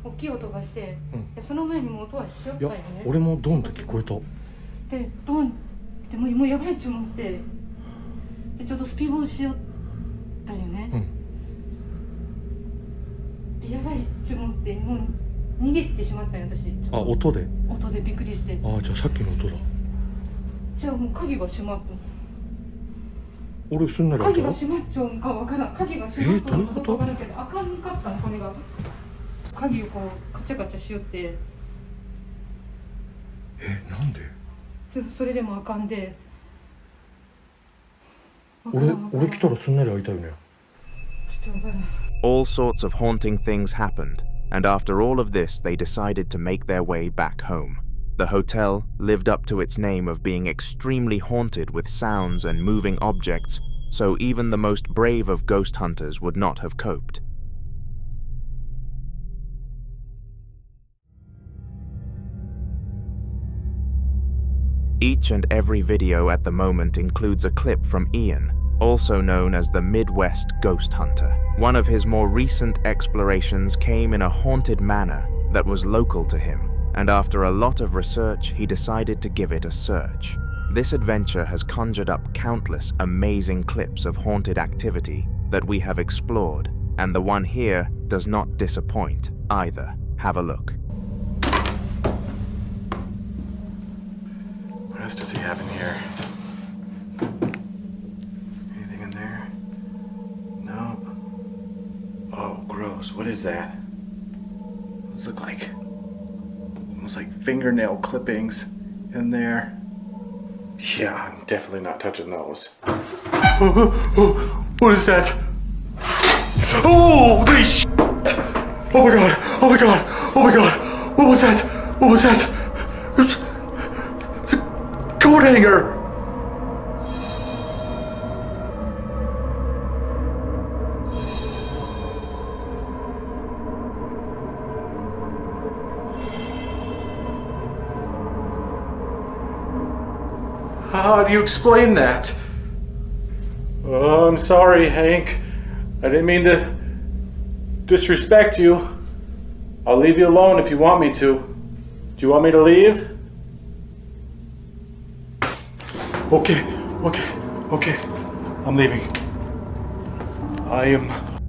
大きい音がして、その前にも音はしよったんよね。俺もドンって聞こえた。で、ドンってもうやばいっち思って、でちょっとスピードしよったんよね。で、やばいっち思って、もう逃げてしまったんよ、私。あ、音で？音でびっくりして。あ、じゃあさっきの音だ。じゃあもう鍵が閉まった。俺すんなり開いた鍵が閉まっちゃうんかわからん。鍵が閉まっちゃうんかわからんけど、開かんかったの、これが。鍵をこうカチャカチャしよって。なんで？それでも開かんで。俺来たらすんなり開いたよね。ちょっとわからん。 All sorts of haunting things happened, and after all of this, they decided to make their way back home. The hotel lived up to its name of being extremely haunted with sounds and moving objects, so even the most brave of ghost hunters would not have coped. Each and every video at the moment includes a clip from Ian, also known as the Midwest Ghost Hunter. One of his more recent explorations came in a haunted manor that was local to him, and after a lot of research, he decided to give it a search. This adventure has conjured up countless amazing clips of haunted activity that we have explored, and the one here does not disappoint either. Have a look. What else does he have in here? Anything in there? No. Oh, gross. What is that? What does it look like? Almost like fingernail clippings in there. Yeah, I'm definitely not touching those. What is that? Holy shit! Oh my god! Oh my god! Oh my god! What was that? What was that? It's the coat hanger! How do you explain that? Oh, I'm sorry, Hank. I didn't mean to disrespect you. I'll leave you alone if you want me to. Do you want me to leave? Okay. I'm leaving.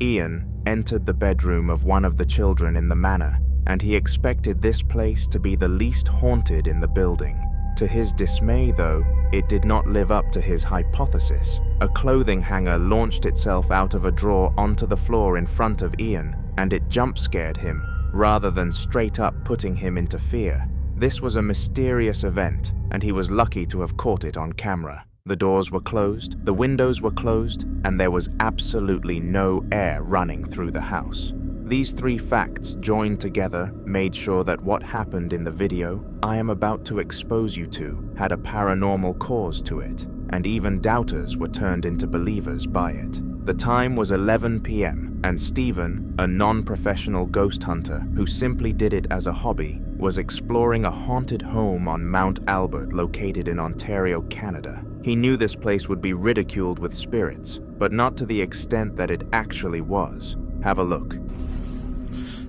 Ian entered the bedroom of one of the children in the manor, and he expected this place to be the least haunted in the building. To his dismay, though, it did not live up to his hypothesis. A clothing hanger launched itself out of a drawer onto the floor in front of Ian, and it jump-scared him, rather than straight up putting him into fear. This was a mysterious event, and he was lucky to have caught it on camera. The doors were closed, the windows were closed, and there was absolutely no air running through the house. These three facts joined together made sure that what happened in the video I am about to expose you to had a paranormal cause to it, and even doubters were turned into believers by it. The time was 11 p.m., and Stephen, a non-professional ghost hunter who simply did it as a hobby, was exploring a haunted home on Mount Albert located in Ontario, Canada. He knew this place would be ridiculed with spirits, but not to the extent that it actually was. Have a look.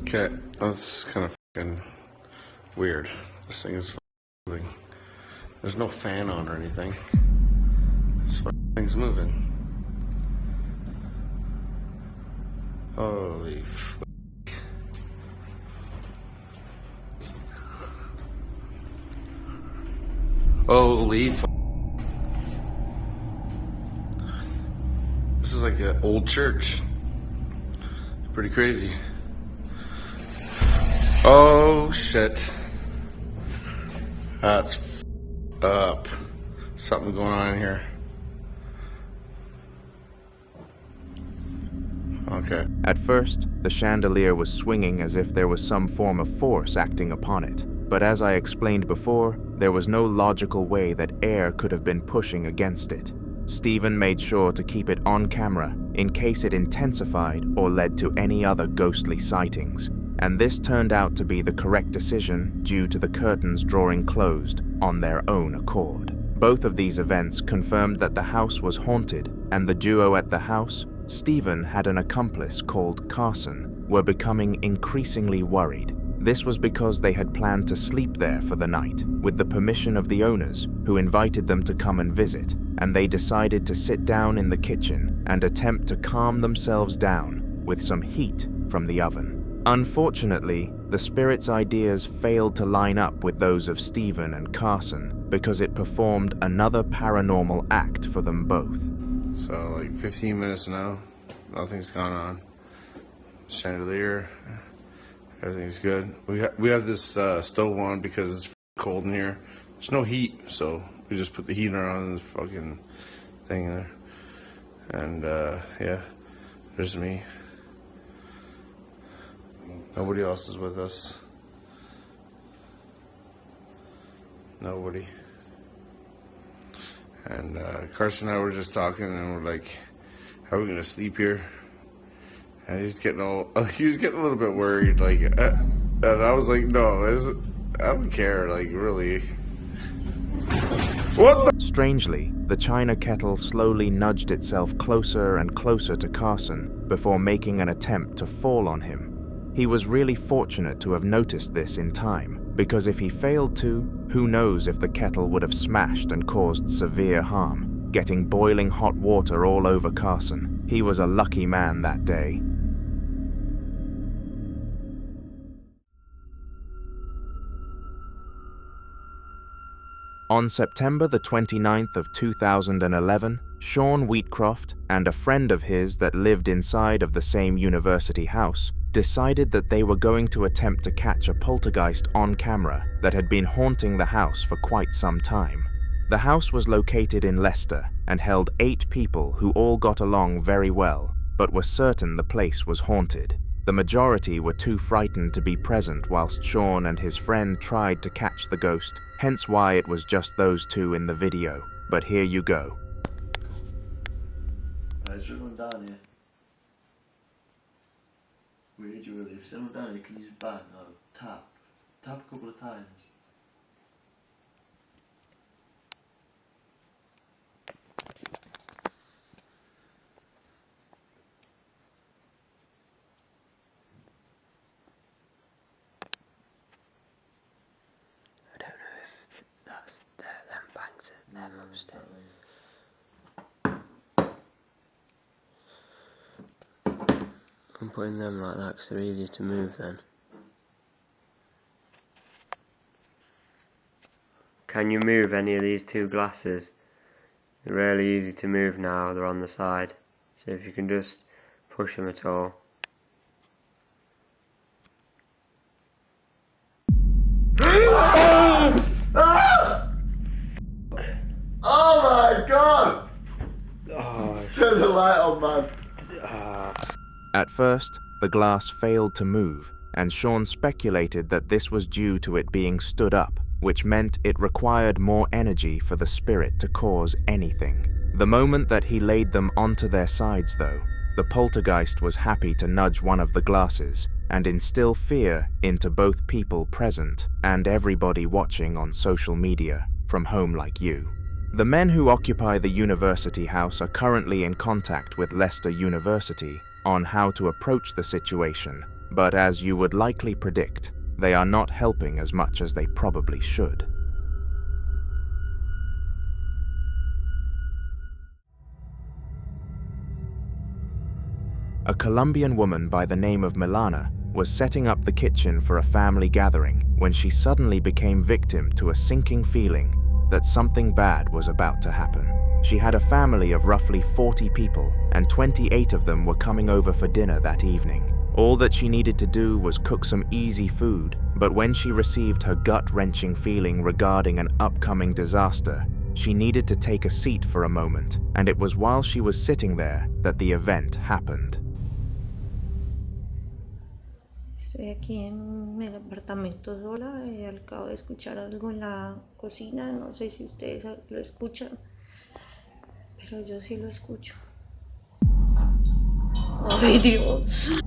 Okay, that's kind of fucking weird. This thing is moving. There's no fan on or anything. This thing's moving. Holy fuck. Holy fuck. This is like an old church. It's pretty crazy. Oh shit. That's up. Something going on in here. Okay. At first, the chandelier was swinging as if there was some form of force acting upon it. But as I explained before, there was no logical way that air could have been pushing against it. Stephen made sure to keep it on camera in case it intensified or led to any other ghostly sightings. And this turned out to be the correct decision due to the curtains drawing closed on their own accord. Both of these events confirmed that the house was haunted, and the duo at the house, Stephen had an accomplice called Carson, were becoming increasingly worried. This was because they had planned to sleep there for the night, with the permission of the owners, who invited them to come and visit, and they decided to sit down in the kitchen and attempt to calm themselves down with some heat from the oven. Unfortunately, the spirit's ideas failed to line up with those of Stephen and Carson because it performed another paranormal act for them both. So like 15 minutes now, nothing's gone on. Chandelier, everything's good. We have this stove on because it's cold in here. There's no heat, so we just put the heater on this fucking thing there. And yeah, there's me. Nobody else is with us. Nobody. And Carson and I were just talking, and we're like, "How are we gonna sleep here?" And he was getting a little bit worried, like, and I was like, "No, I don't care, like, really." What the? Strangely, the china kettle slowly nudged itself closer and closer to Carson before making an attempt to fall on him. He was really fortunate to have noticed this in time, because if he failed to, who knows if the kettle would have smashed and caused severe harm, getting boiling hot water all over Carson. He was a lucky man that day. On September the 29th of 2011, Sean Wheatcroft and a friend of his that lived inside of the same university house decided that they were going to attempt to catch a poltergeist on camera that had been haunting the house for quite some time. The house was located in Leicester and held 8 people who all got along very well, but were certain the place was haunted. The majority were too frightened to be present whilst Sean and his friend tried to catch the ghost, hence why it was just those two in the video. But here you go. There's someone down here. Where did you really? If someone down here, can you just bang or tap? Tap a couple of times. I'm putting them like that because they're easier to move then. Can you move any of these 2 glasses? They're really easy to move now, they're on the side. So if you can just push them at all. Oh my god! Oh, turn the light on, man. At first, the glass failed to move, and Sean speculated that this was due to it being stood up, which meant it required more energy for the spirit to cause anything. The moment that he laid them onto their sides, though, the poltergeist was happy to nudge one of the glasses and instill fear into both people present and everybody watching on social media from home like you. The men who occupy the university house are currently in contact with Leicester University on how to approach the situation, but as you would likely predict, they are not helping as much as they probably should. A Colombian woman by the name of Milana was setting up the kitchen for a family gathering when she suddenly became victim to a sinking feeling that something bad was about to happen. She had a family of roughly 40 people, and 28 of them were coming over for dinner that evening. All that she needed to do was cook some easy food, but when she received her gut-wrenching feeling regarding an upcoming disaster, she needed to take a seat for a moment, and it was while she was sitting there that the event happened. Estoy aquí en el apartamento sola y acabo de escuchar algo en la cocina. No sé si ustedes lo escuchan, pero yo sí lo escucho. Ay, Dios.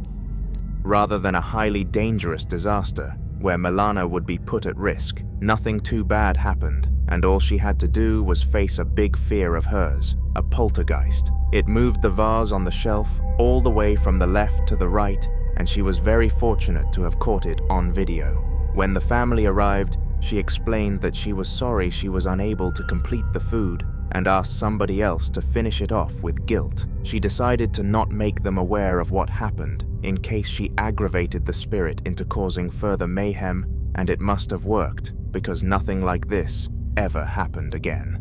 Rather than a highly dangerous disaster where Milana would be put at risk, nothing too bad happened, and all she had to do was face a big fear of hers, a poltergeist. It moved the vase on the shelf all the way from the left to the right, and she was very fortunate to have caught it on video. When the family arrived, she explained that she was sorry she was unable to complete the food and asked somebody else to finish it off with guilt. She decided to not make them aware of what happened in case she aggravated the spirit into causing further mayhem, and it must have worked because nothing like this ever happened again.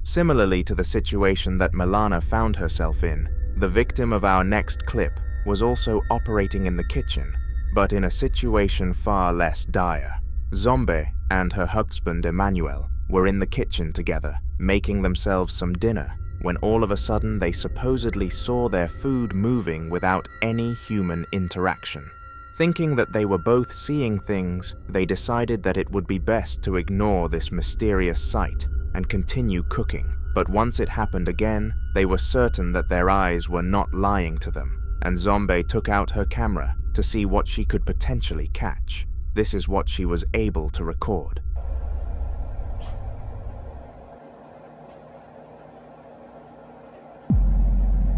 Similarly to the situation that Milana found herself in, the victim of our next clip was also operating in the kitchen, but in a situation far less dire. Zombe and her husband Emmanuel were in the kitchen together, making themselves some dinner, when all of a sudden they supposedly saw their food moving without any human interaction. Thinking that they were both seeing things, they decided that it would be best to ignore this mysterious sight and continue cooking. But once it happened again, they were certain that their eyes were not lying to them, and Zombie took out her camera to see what she could potentially catch. This is what she was able to record.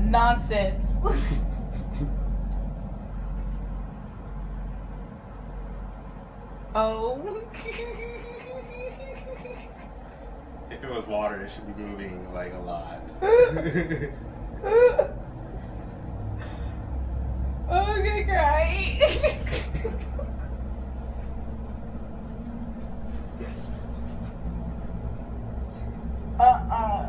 Nonsense. Oh. If it was water, it should be moving like a lot. Oh, I'm gonna cry. Are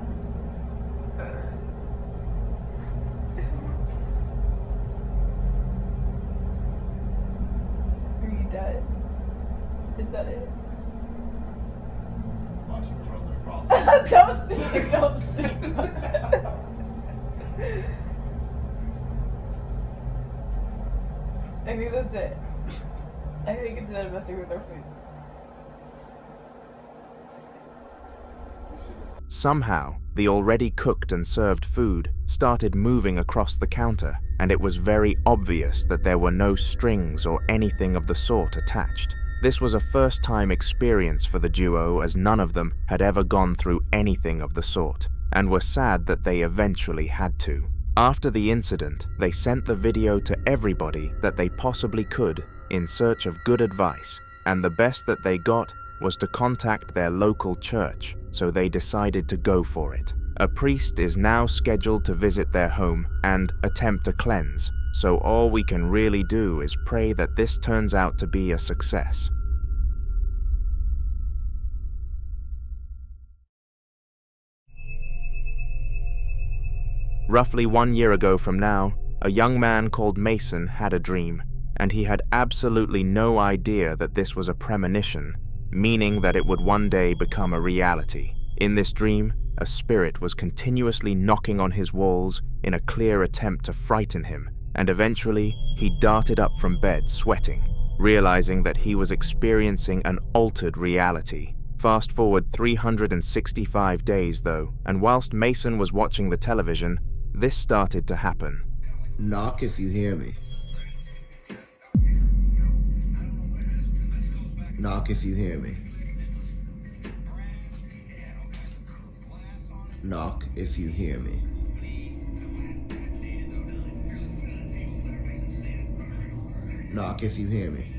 you dead? Is that it? Watch it throws across. Don't sleep, don't sleep. I think that's it. I think it's not messing with our food. Somehow, the already cooked and served food started moving across the counter, and it was very obvious that there were no strings or anything of the sort attached. This was a first-time experience for the duo, as none of them had ever gone through anything of the sort, and were sad that they eventually had to. After the incident, they sent the video to everybody that they possibly could in search of good advice, and the best that they got was to contact their local church, so they decided to go for it. A priest is now scheduled to visit their home and attempt a cleanse, so all we can really do is pray that this turns out to be a success. Roughly 1 year ago from now, a young man called Mason had a dream, and he had absolutely no idea that this was a premonition, meaning that it would one day become a reality. In this dream, a spirit was continuously knocking on his walls in a clear attempt to frighten him, and eventually he darted up from bed sweating, realizing that he was experiencing an altered reality. Fast forward 365 days though, and whilst Mason was watching the television, this started to happen. Knock if you hear me. Knock if you hear me. Knock if you hear me. Knock if you hear me.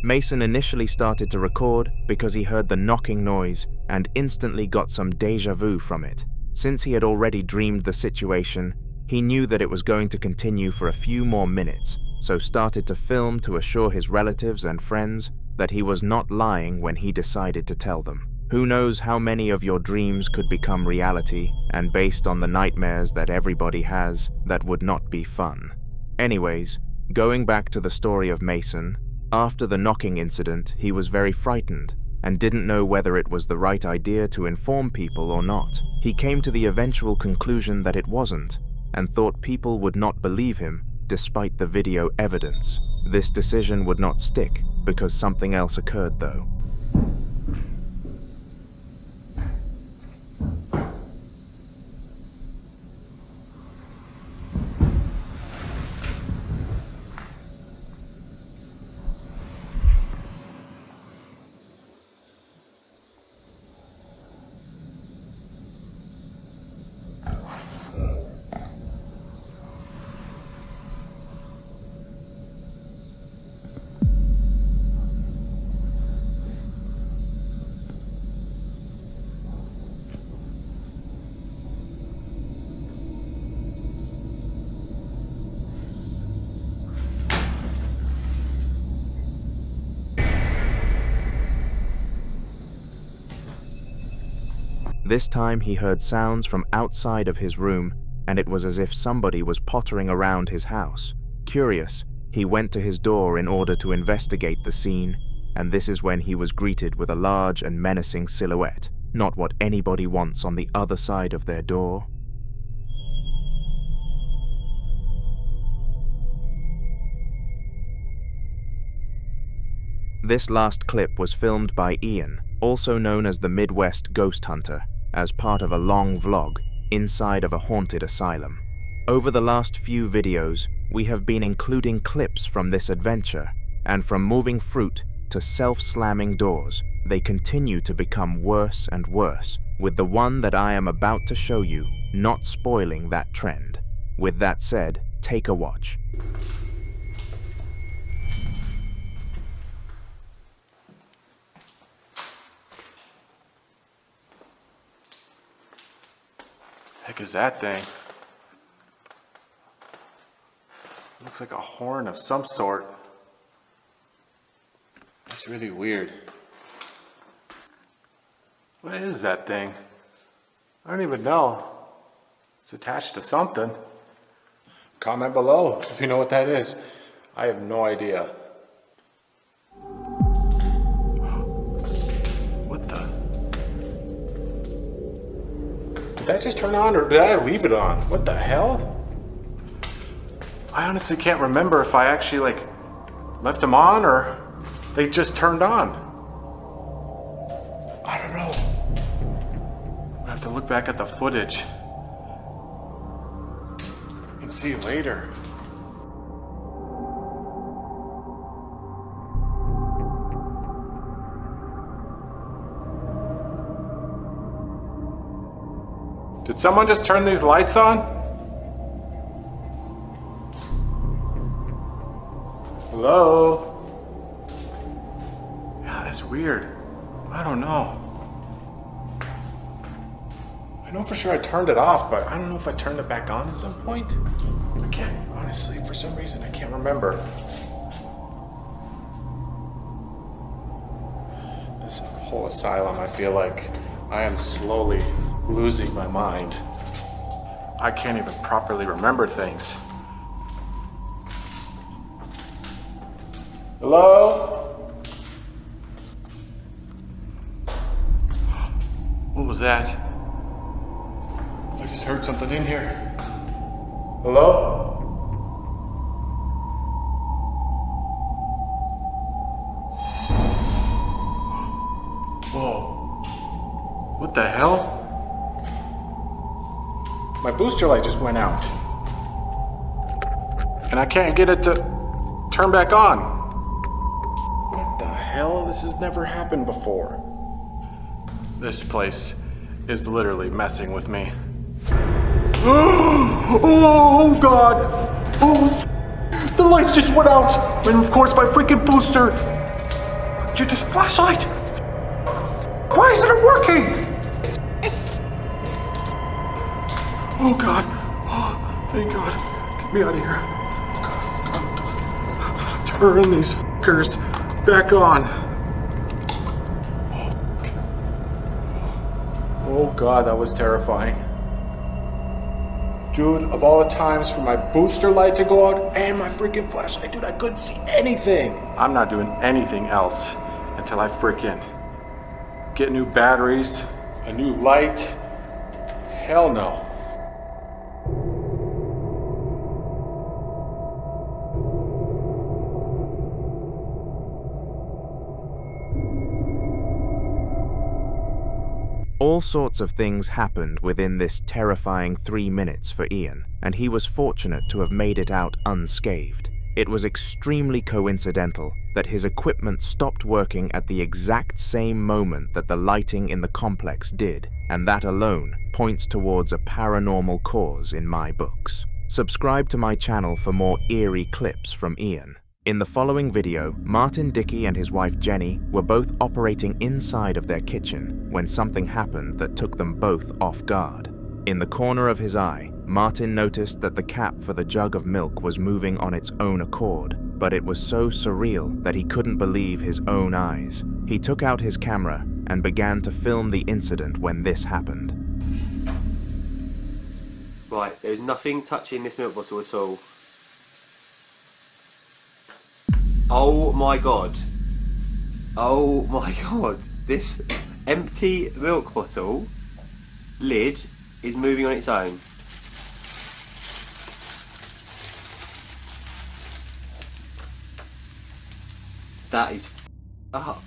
Mason initially started to record because he heard the knocking noise and instantly got some déjà vu from it. Since he had already dreamed the situation, he knew that it was going to continue for a few more minutes, so started to film to assure his relatives and friends that he was not lying when he decided to tell them. Who knows how many of your dreams could become reality, and based on the nightmares that everybody has, that would not be fun. Anyways, going back to the story of Mason, after the knocking incident, he was very frightened and didn't know whether it was the right idea to inform people or not. He came to the eventual conclusion that it wasn't, and thought people would not believe him despite the video evidence. This decision would not stick because something else occurred though. This time he heard sounds from outside of his room, and it was as if somebody was pottering around his house. Curious, he went to his door in order to investigate the scene, and this is when he was greeted with a large and menacing silhouette, not what anybody wants on the other side of their door. This last clip was filmed by Ian, also known as the Midwest Ghost Hunter, as part of a long vlog inside of a haunted asylum. Over the last few videos, we have been including clips from this adventure, and from moving fruit to self-slamming doors, they continue to become worse and worse, with the one that I am about to show you not spoiling that trend. With that said, take a watch. Heck is that thing? Looks like a horn of some sort. That's really weird. What is that thing? I don't even know. It's attached to something. Comment below if you know what that is. I have no idea. What the? Did that just turn on or did I leave it on? What the hell? I honestly can't remember if I actually left them on or they just turned on. I don't know. I have to look back at the footage and see later. Did someone just turn these lights on? Hello? Yeah, that's weird. I don't know. I know for sure I turned it off, but I don't know if I turned it back on at some point. I can't, honestly, for some reason, I can't remember. This whole asylum, I feel like I am slowly losing my mind. I can't even properly remember things. Hello? What was that? I just heard something in here. Hello? Whoa. What the hell? My booster light just went out. And I can't get it to turn back on. What the hell? This has never happened before. This place is literally messing with me. Oh God! Oh, the lights just went out! And of course my freaking booster! Dude, this flashlight! Why isn't it working? Oh God! Oh, thank God! Get me out of here! Turn these fuckers back on! Oh God, that was terrifying. Dude, of all the times for my booster light to go out and my freaking flashlight, dude, I couldn't see anything. I'm not doing anything else until I freaking get new batteries, a new light. Hell no. All sorts of things happened within this terrifying 3 minutes for Ian, and he was fortunate to have made it out unscathed. It was extremely coincidental that his equipment stopped working at the exact same moment that the lighting in the complex did, and that alone points towards a paranormal cause in my books. Subscribe to my channel for more eerie clips from Ian. In the following video, Martin Dickey and his wife Jenny were both operating inside of their kitchen when something happened that took them both off guard. In the corner of his eye, Martin noticed that the cap for the jug of milk was moving on its own accord, but it was so surreal that he couldn't believe his own eyes. He took out his camera and began to film the incident when this happened. Right, there's nothing touching this milk bottle at all. Oh my God. Oh my god, this empty milk bottle lid is moving on its own. That is up.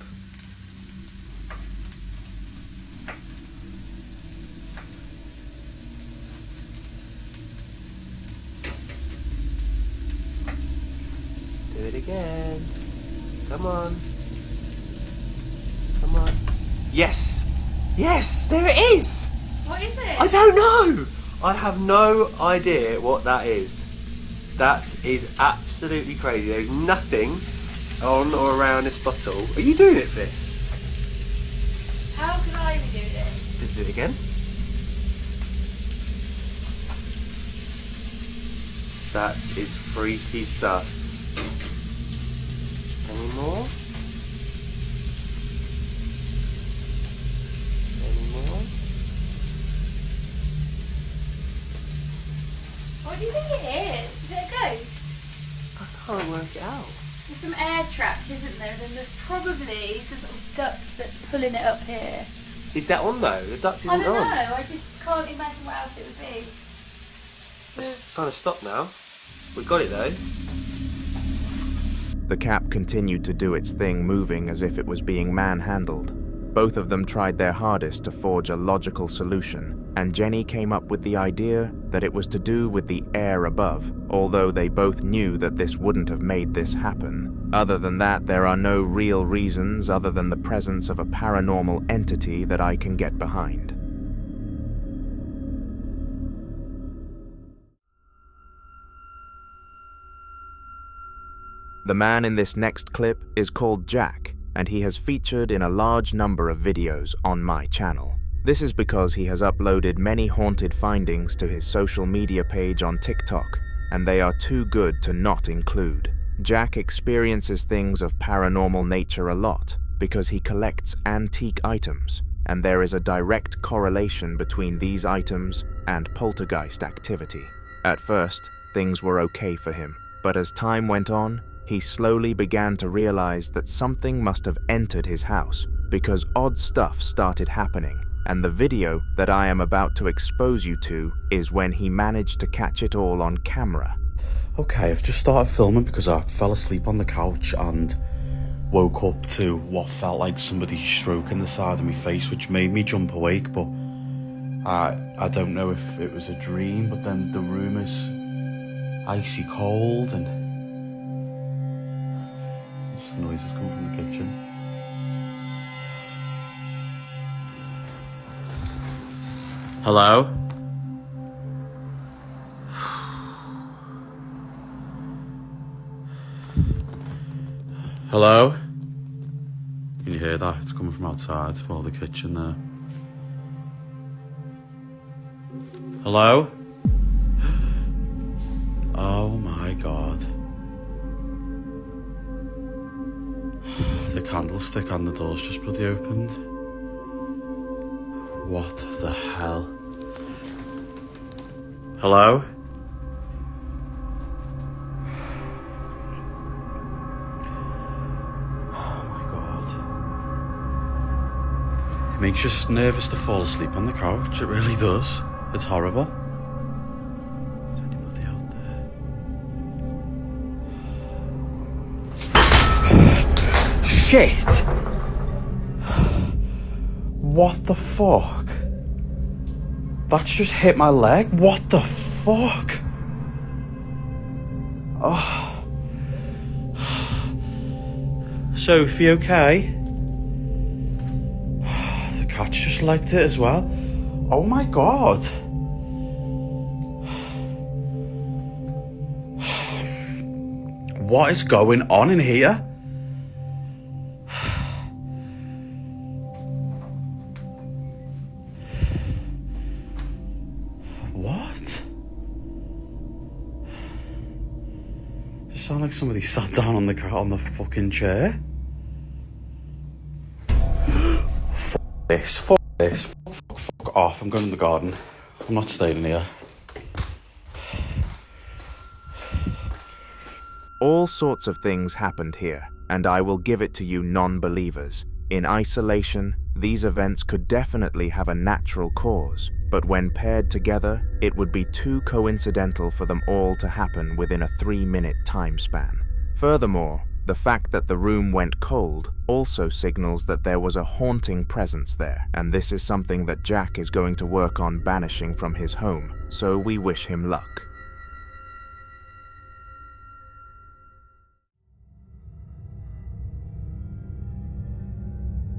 Do it again. Come on. Come on. Yes! Yes! There it is! What is it? I don't know! I have no idea what that is. That is absolutely crazy. There's nothing on or around this bottle. Are you doing it for this? How can I even do this? Just do it again. That is freaky stuff. Any more? Any more? What do you think it is? Is it a ghost? I can't work it out. There's some air traps, isn't there? Then there's probably some sort of duct that's pulling it up here. Is that on though? The duct isn't I don't on. know, I just can't imagine what else it would be. It's trying to stop now. We got it though. The cap continued to do its thing, moving as if it was being manhandled. Both of them tried their hardest to forge a logical solution, and Jenny came up with the idea that it was to do with the air above, although they both knew that this wouldn't have made this happen. Other than that, there are no real reasons other than the presence of a paranormal entity that I can get behind. The man in this next clip is called Jack, and he has featured in a large number of videos on my channel. This is because he has uploaded many haunted findings to his social media page on TikTok, and they are too good to not include. Jack experiences things of paranormal nature a lot because he collects antique items, and there is a direct correlation between these items and poltergeist activity. At first, things were okay for him, but as time went on, he slowly began to realize that something must have entered his house because odd stuff started happening, and the video that I am about to expose you to is when he managed to catch it all on camera. Okay, I've just started filming because I fell asleep on the couch and woke up to what felt like somebody stroking the side of my face, which made me jump awake, but I don't know if it was a dream, but then the room is icy cold and the noises come from the kitchen. Hello? Hello? Can you hear that? It's coming from outside, well, the kitchen there. Hello? Oh my god. The candlestick on the door's just bloody opened. What the hell? Hello? Oh my god. It makes you nervous to fall asleep on the couch, it really does. It's horrible. Is anybody out there? Shit! What the fuck? That's just hit my leg? What the fuck? Oh. Sophie, okay? The cat's just liked it as well. Oh my god. What is going on in here? What? It sounds like somebody sat down on the fucking chair. Fuck this, fuck this, fuck off, I'm going in the garden. I'm not staying here. All sorts of things happened here, and I will give it to you non-believers. In isolation, these events could definitely have a natural cause, but when paired together, it would be too coincidental for them all to happen within a 3-minute time span. Furthermore, the fact that the room went cold also signals that there was a haunting presence there, and this is something that Jack is going to work on banishing from his home, so we wish him luck.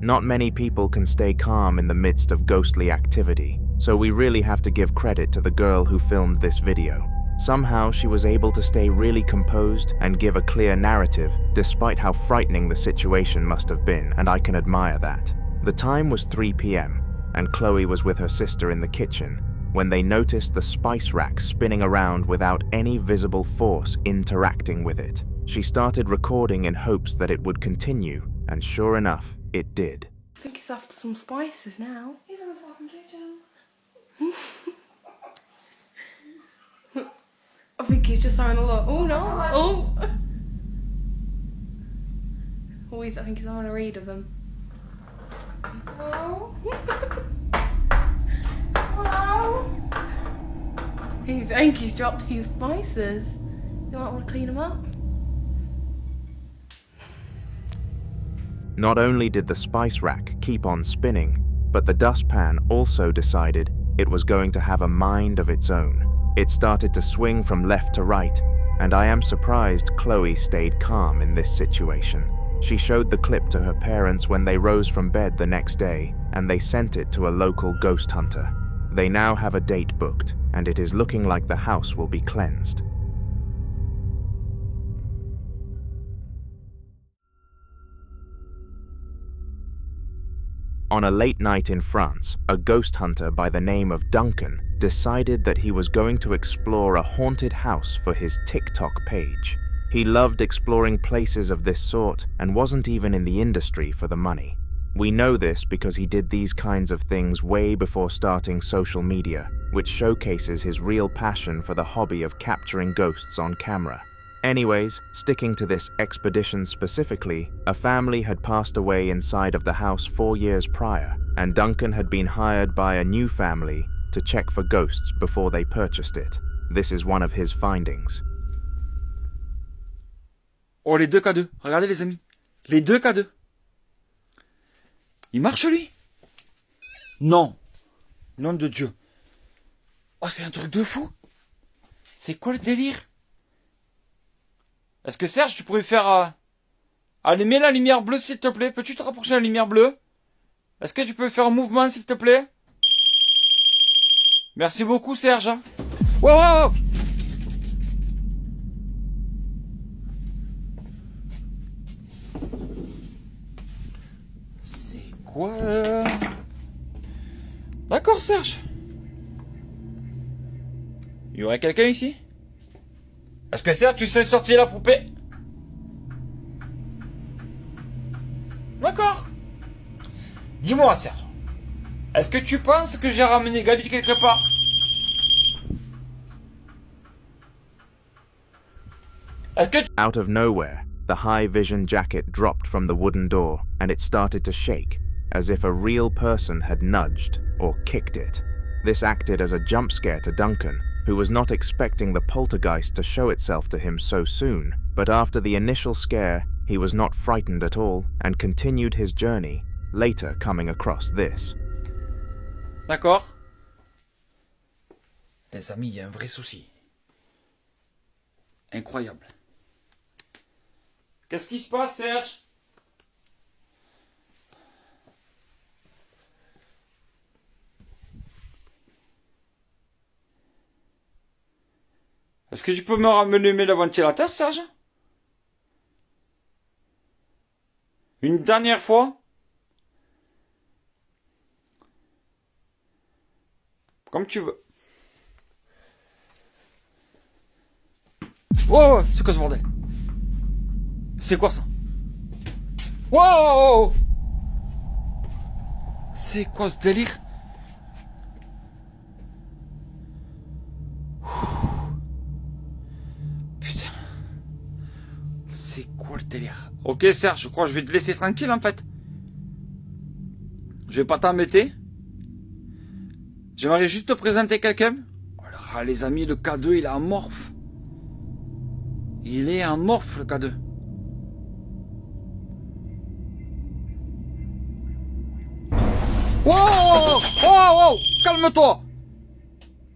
Not many people can stay calm in the midst of ghostly activity, so we really have to give credit to the girl who filmed this video. Somehow she was able to stay really composed and give a clear narrative, despite how frightening the situation must have been, and I can admire that. The time was 3 p.m, and Chloe was with her sister in the kitchen when they noticed the spice rack spinning around without any visible force interacting with it. She started recording in hopes that it would continue, and sure enough, it did. I think he's after some spices now. He's in the fucking kitchen. I think he's just having a look. Oh no! Oh! Oh, I think he's having a read of them. Hello? Hello? I think he's dropped a few spices. You might want to clean them up. Not only did the spice rack keep on spinning, but the dustpan also decided it was going to have a mind of its own. It started to swing from left to right, and I am surprised Chloe stayed calm in this situation. She showed the clip to her parents when they rose from bed the next day, and they sent it to a local ghost hunter. They now have a date booked, and it is looking like the house will be cleansed. On a late night in France, a ghost hunter by the name of Duncan decided that he was going to explore a haunted house for his TikTok page. He loved exploring places of this sort and wasn't even in the industry for the money. We know this because he did these kinds of things way before starting social media, which showcases his real passion for the hobby of capturing ghosts on camera. Anyways, sticking to this expedition specifically, a family had passed away inside of the house 4 years prior, and Duncan had been hired by a new family to check for ghosts before they purchased it. This is one of his findings. Oh, les deux K2. Regardez les amis. Les deux K2. Il marche lui? Non. Nom de Dieu. Oh, c'est un truc de fou. C'est quoi le délire? Est-ce que Serge, tu pourrais faire allumer la lumière bleue s'il te plaît? Peux-tu te rapprocher de la lumière bleue? Est-ce que tu peux faire un mouvement s'il te plaît? Merci beaucoup Serge. Wow, wow, wow. C'est quoi D'accord Serge. Il y aurait quelqu'un ici? Est-ce que Serge, tu sais sortir la poupée? D'accord. Dis-moi Serge, est-ce que tu penses que j'ai ramené Gabi quelque part? Out of nowhere, the high vision jacket dropped from the wooden door and it started to shake, as if a real person had nudged or kicked it. This acted as a jump scare to Duncan, who was not expecting the poltergeist to show itself to him so soon, but after the initial scare, he was not frightened at all and continued his journey, later coming across this. D'accord. Les amis, il y a un vrai souci. Incroyable. Qu'est-ce qui se passe, Serge? Est-ce que tu peux me ramener le ventilateur, Serge? Une dernière fois? Comme tu veux. Wow, c'est quoi ce bordel? C'est quoi ça? Wow! C'est quoi ce délire? C'est quoi le délire? Ok Serge, je crois que je vais te laisser tranquille en fait. Je vais pas t'embêter. J'aimerais juste te présenter quelqu'un. Alors les amis, le K2 il est amorphe. Il est amorphe le K2. Wow, wow, calme-toi.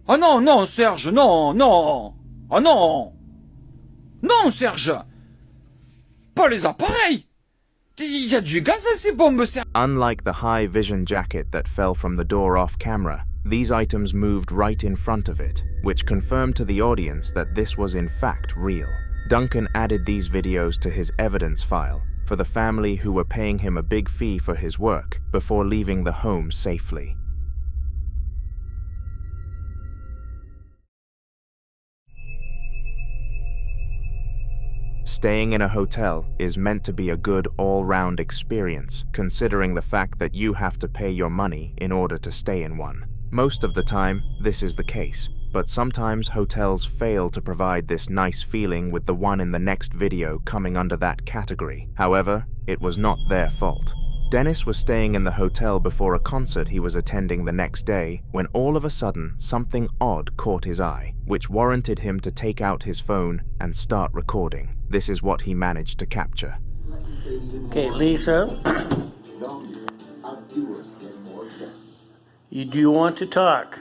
Oh non, non Serge, non, non. Oh non. Non Serge. Pas les appareils. Il y a du gaz à ces bombes, Serge. Unlike the high vision jacket that fell from the door off camera, these items moved right in front of it, which confirmed to the audience that this was in fact real. Duncan added these videos to his evidence file for the family who were paying him a big fee for his work before leaving the home safely. Staying in a hotel is meant to be a good all-round experience, considering the fact that you have to pay your money in order to stay in one. Most of the time, this is the case, but sometimes hotels fail to provide this nice feeling, with the one in the next video coming under that category. However, it was not their fault. Dennis was staying in the hotel before a concert he was attending the next day when all of a sudden something odd caught his eye, which warranted him to take out his phone and start recording. This is what he managed to capture. Okay, Lisa. Do you want to talk?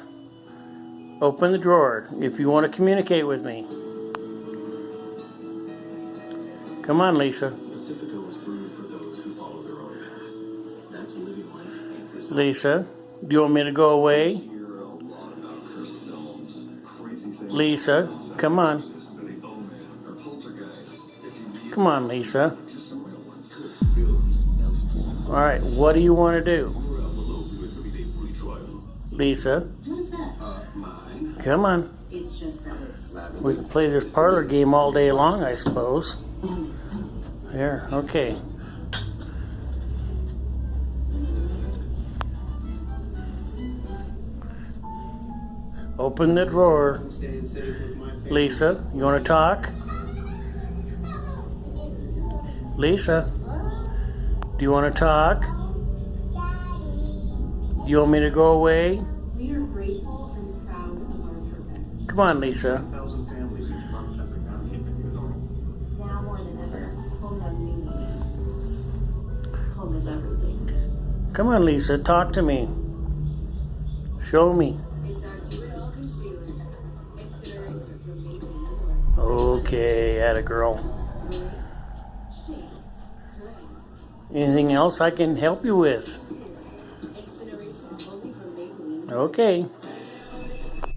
Open the drawer if you want to communicate with me. Come on, Lisa. Lisa, do you want me to go away? Lisa, come on. Come on, Lisa. All right, what do you want to do? Lisa, come on. We can play this parlor game all day long, I suppose. There, okay. Open the drawer. Lisa, you want to talk? Lisa, do you want to talk? Do you want me to go away? We are grateful and proud of our purpose. Come on, Lisa. Now more than ever, home has meaning. Home is everything. Come on, Lisa, talk to me. Show me. Okay, atta girl. Anything else I can help you with? Okay.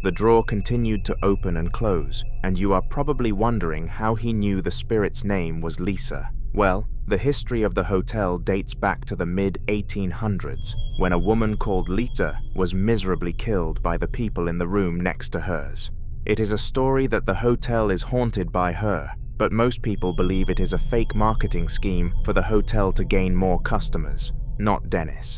The drawer continued to open and close, and you are probably wondering how he knew the spirit's name was Lisa. Well, the history of the hotel dates back to the mid-1800s, when a woman called Lita was miserably killed by the people in the room next to hers. It is a story that the hotel is haunted by her, but most people believe it is a fake marketing scheme for the hotel to gain more customers, not Dennis.